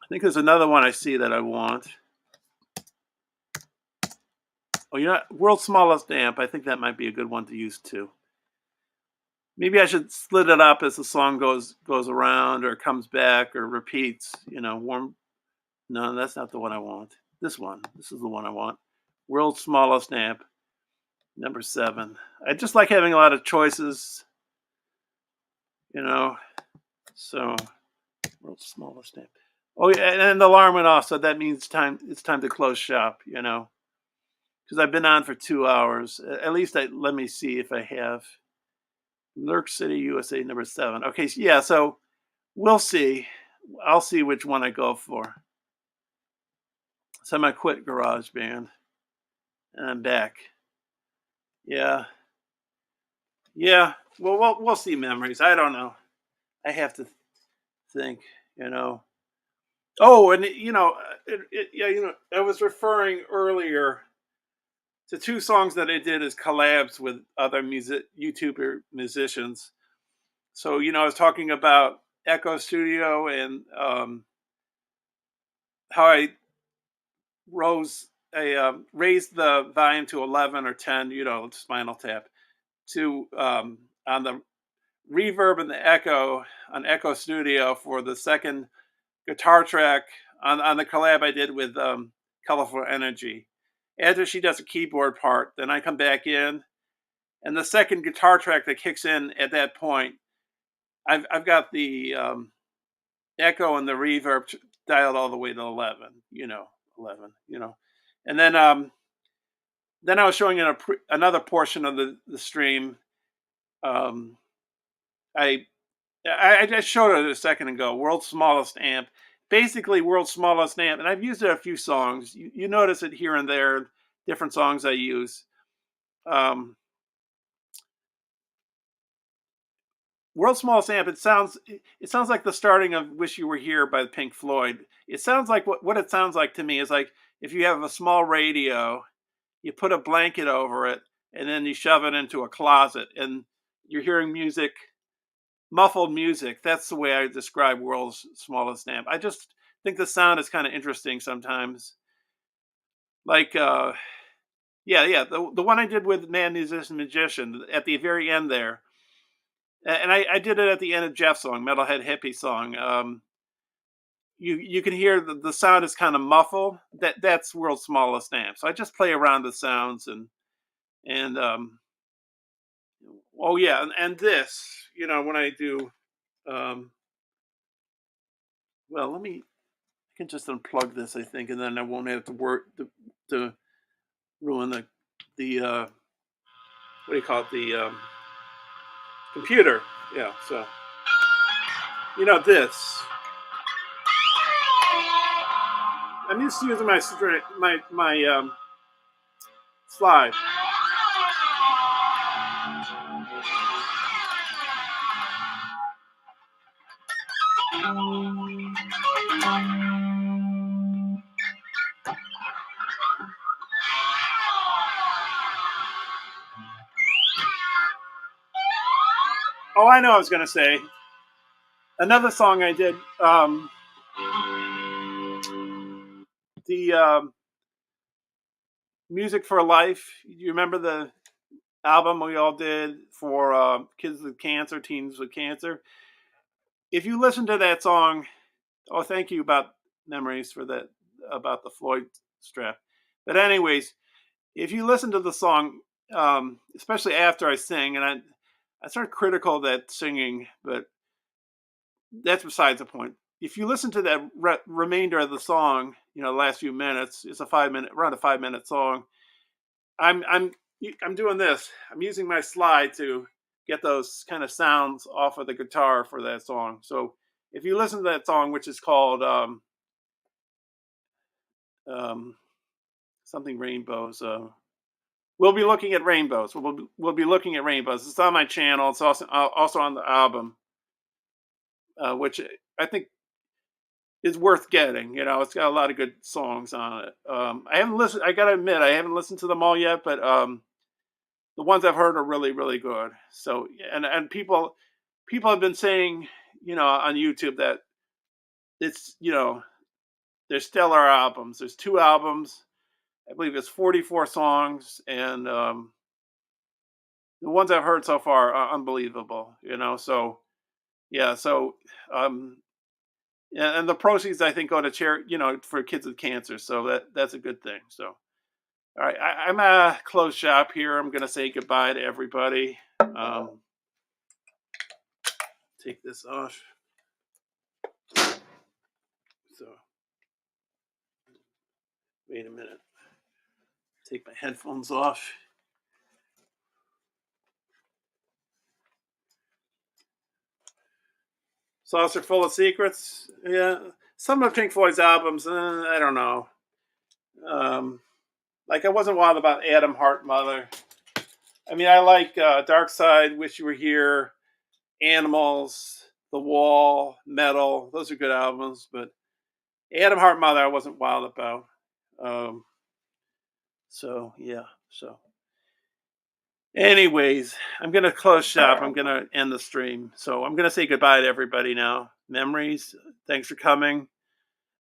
think there's another one I see that I want. Oh, you know, World's Smallest Amp. I think that might be a good one to use too. Maybe I should split it up as the song goes around or comes back or repeats. You know, warm. No, that's not the one I want. This one. This is the one I want. World's Smallest Amp, number 7. I just like having a lot of choices. You know, so World's Smallest Amp. Oh yeah, and the alarm went off, so that means time. It's time to close shop. Because I've been on for 2 hours. At least let me see if I have Lurk City, USA, number 7. Okay, yeah. So we'll see. I'll see which one I go for. So I'm gonna quit GarageBand, and I'm back. Yeah, yeah. Well, we'll see. Memories. I don't know. I have to think. You know. Oh, and yeah. I was referring earlier to two songs that I did as collabs with other YouTuber musicians. So I was talking about Echo Studio and how I rose I raised the volume to 11 or 10, Spinal Tap, to on the reverb and the echo on Echo Studio for the second guitar track on the collab I did with Colorful Energy. After she does a keyboard part, then I come back in, and the second guitar track that kicks in at that point, I've got the echo and the reverb dialed all the way to 11. 11. And then I was showing in another portion of the stream. Um, I I just showed it a second ago. World's smallest amp, basically world's smallest amp, and I've used it in a few songs. You notice it here and there, different songs I use. Um, World's smallest amp. It sounds like the starting of "Wish You Were Here" by Pink Floyd. It sounds like what it sounds like to me is like if you have a small radio, you put a blanket over it, and then you shove it into a closet, and you're hearing music, muffled music. That's the way I describe World's Smallest Amp. I just think the sound is kind of interesting sometimes. Like, yeah, the one I did with Man Musician Magician at the very end there, and I did it at the end of Jeff's song, Metalhead Hippie song. You can hear the sound is kind of muffled. That's World's Smallest Amp. So I just play around with sounds and oh yeah, and this, when I do, um, well, I can just unplug this, I think, and then I won't have to work to ruin the what do you call it, the computer. Yeah, so this. I'm just using my slide. Oh, I know. I was gonna say another song I did. The Music for Life. You remember the album we all did for kids with cancer, teens with cancer? If you listen to that song, oh, thank you about memories for that about the Floyd strap. But anyways, if you listen to the song, especially after I sing, and I start critical of that singing, but that's besides the point. If you listen to that remainder of the song, the last few minutes, it's around a 5 minute song. I'm I'm I'm doing this. I'm using my slide to get those kind of sounds off of the guitar for that song. So if you listen to that song, which is called um, something rainbows, we'll be looking at rainbows. We'll be looking at rainbows. It's on my channel. It's also on the album, which I think is worth getting. It's got a lot of good songs on it. I haven't listened. I gotta admit, I haven't listened to them all yet, but the ones I've heard are really, really good. So, and people have been saying, on YouTube that it's, they're stellar albums. There's two albums. I believe it's 44 songs, and the ones I've heard so far are unbelievable. So yeah, so um, yeah, and the proceeds I think go to charity, for kids with cancer. So that's a good thing. So all right, I'm close shop here. I'm gonna say goodbye to everybody. Take this off. So wait a minute. Take my headphones off. Saucer Full of Secrets. Yeah, some of Pink Floyd's albums. I don't know. Like I wasn't wild about Adam Hart Mother. I mean, I like Dark Side, Wish You Were Here, Animals, The Wall, Metal. Those are good albums, but Adam Hart Mother I wasn't wild about. So yeah. So anyways, I'm gonna close shop. I'm gonna end the stream. So I'm gonna say goodbye to everybody now. Memories, thanks for coming.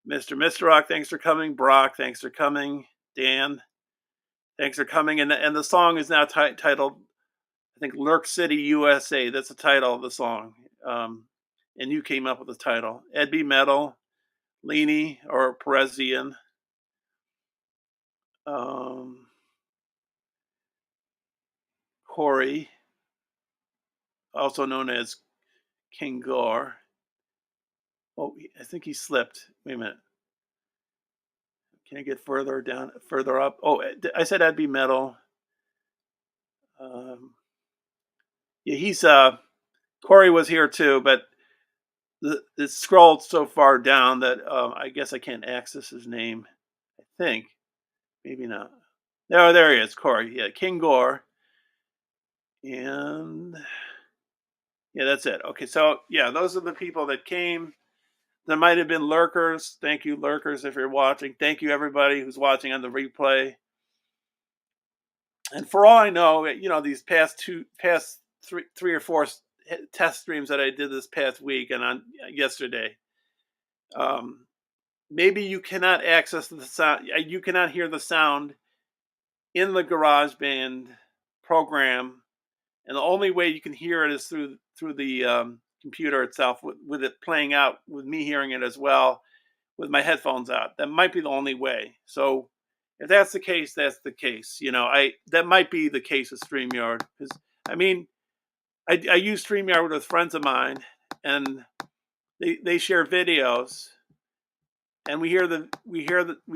Mr. Rock, thanks for coming. Brock, thanks for coming. Dan, thanks for coming. And the song is now titled, I think, Lurk City, USA. That's the title of the song. And you came up with the title. Ed B. Metal, Leany or Parisian. Corey, also known as King Gore. Oh, I think he slipped. Wait a minute. Can I get further down, further up? Oh, I said Ed B. Metal. Yeah, he's Corey was here too, but it scrolled so far down that I guess I can't access his name. I think maybe not. No, there he is, Corey. Yeah, King Gore, and yeah, that's it. Okay, so yeah, those are the people that came. There might have been lurkers. Thank you, lurkers, if you're watching. Thank you, everybody who's watching on the replay. And for all I know, you know, these past three or four test streams that I did this past week and on yesterday, maybe you cannot access the sound. You cannot hear the sound in the GarageBand program, and the only way you can hear it is through the computer itself, with it playing out, with me hearing it as well, with my headphones out. That might be the only way. So if that's the case, that's the case. You know, that might be the case with StreamYard, because I mean, I use StreamYard with friends of mine, and they share videos, and we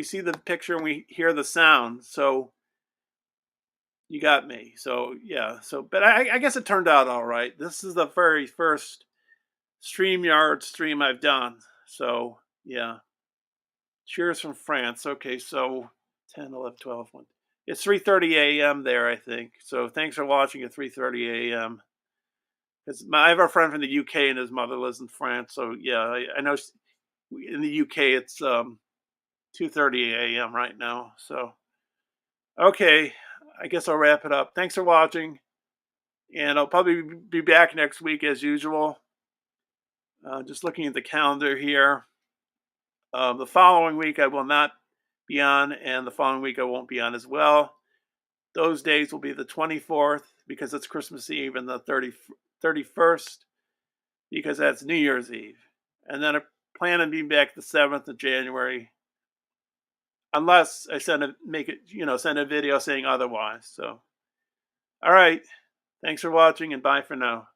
see the picture and we hear the sound. So you got me. So yeah. So, but I guess it turned out all right. This is the very first StreamYard stream I've done. So yeah. Cheers from France. Okay, so 10, 11, 12, 1. It's 3:30 a.m. there, I think. So thanks for watching at 3:30 a.m. I have a friend from the UK and his mother lives in France. So yeah, I know in the UK it's 2:30 a.m. right now. So okay, I guess I'll wrap it up. Thanks for watching, and I'll probably be back next week as usual. Just looking at the calendar here. The following week I will not be on, and the following week I won't be on as well. Those days will be the 24th because it's Christmas Eve, and the 31st because that's New Year's Eve. And then I plan on being back the 7th of January, unless I send a video saying otherwise. So, all right. Thanks for watching, and bye for now.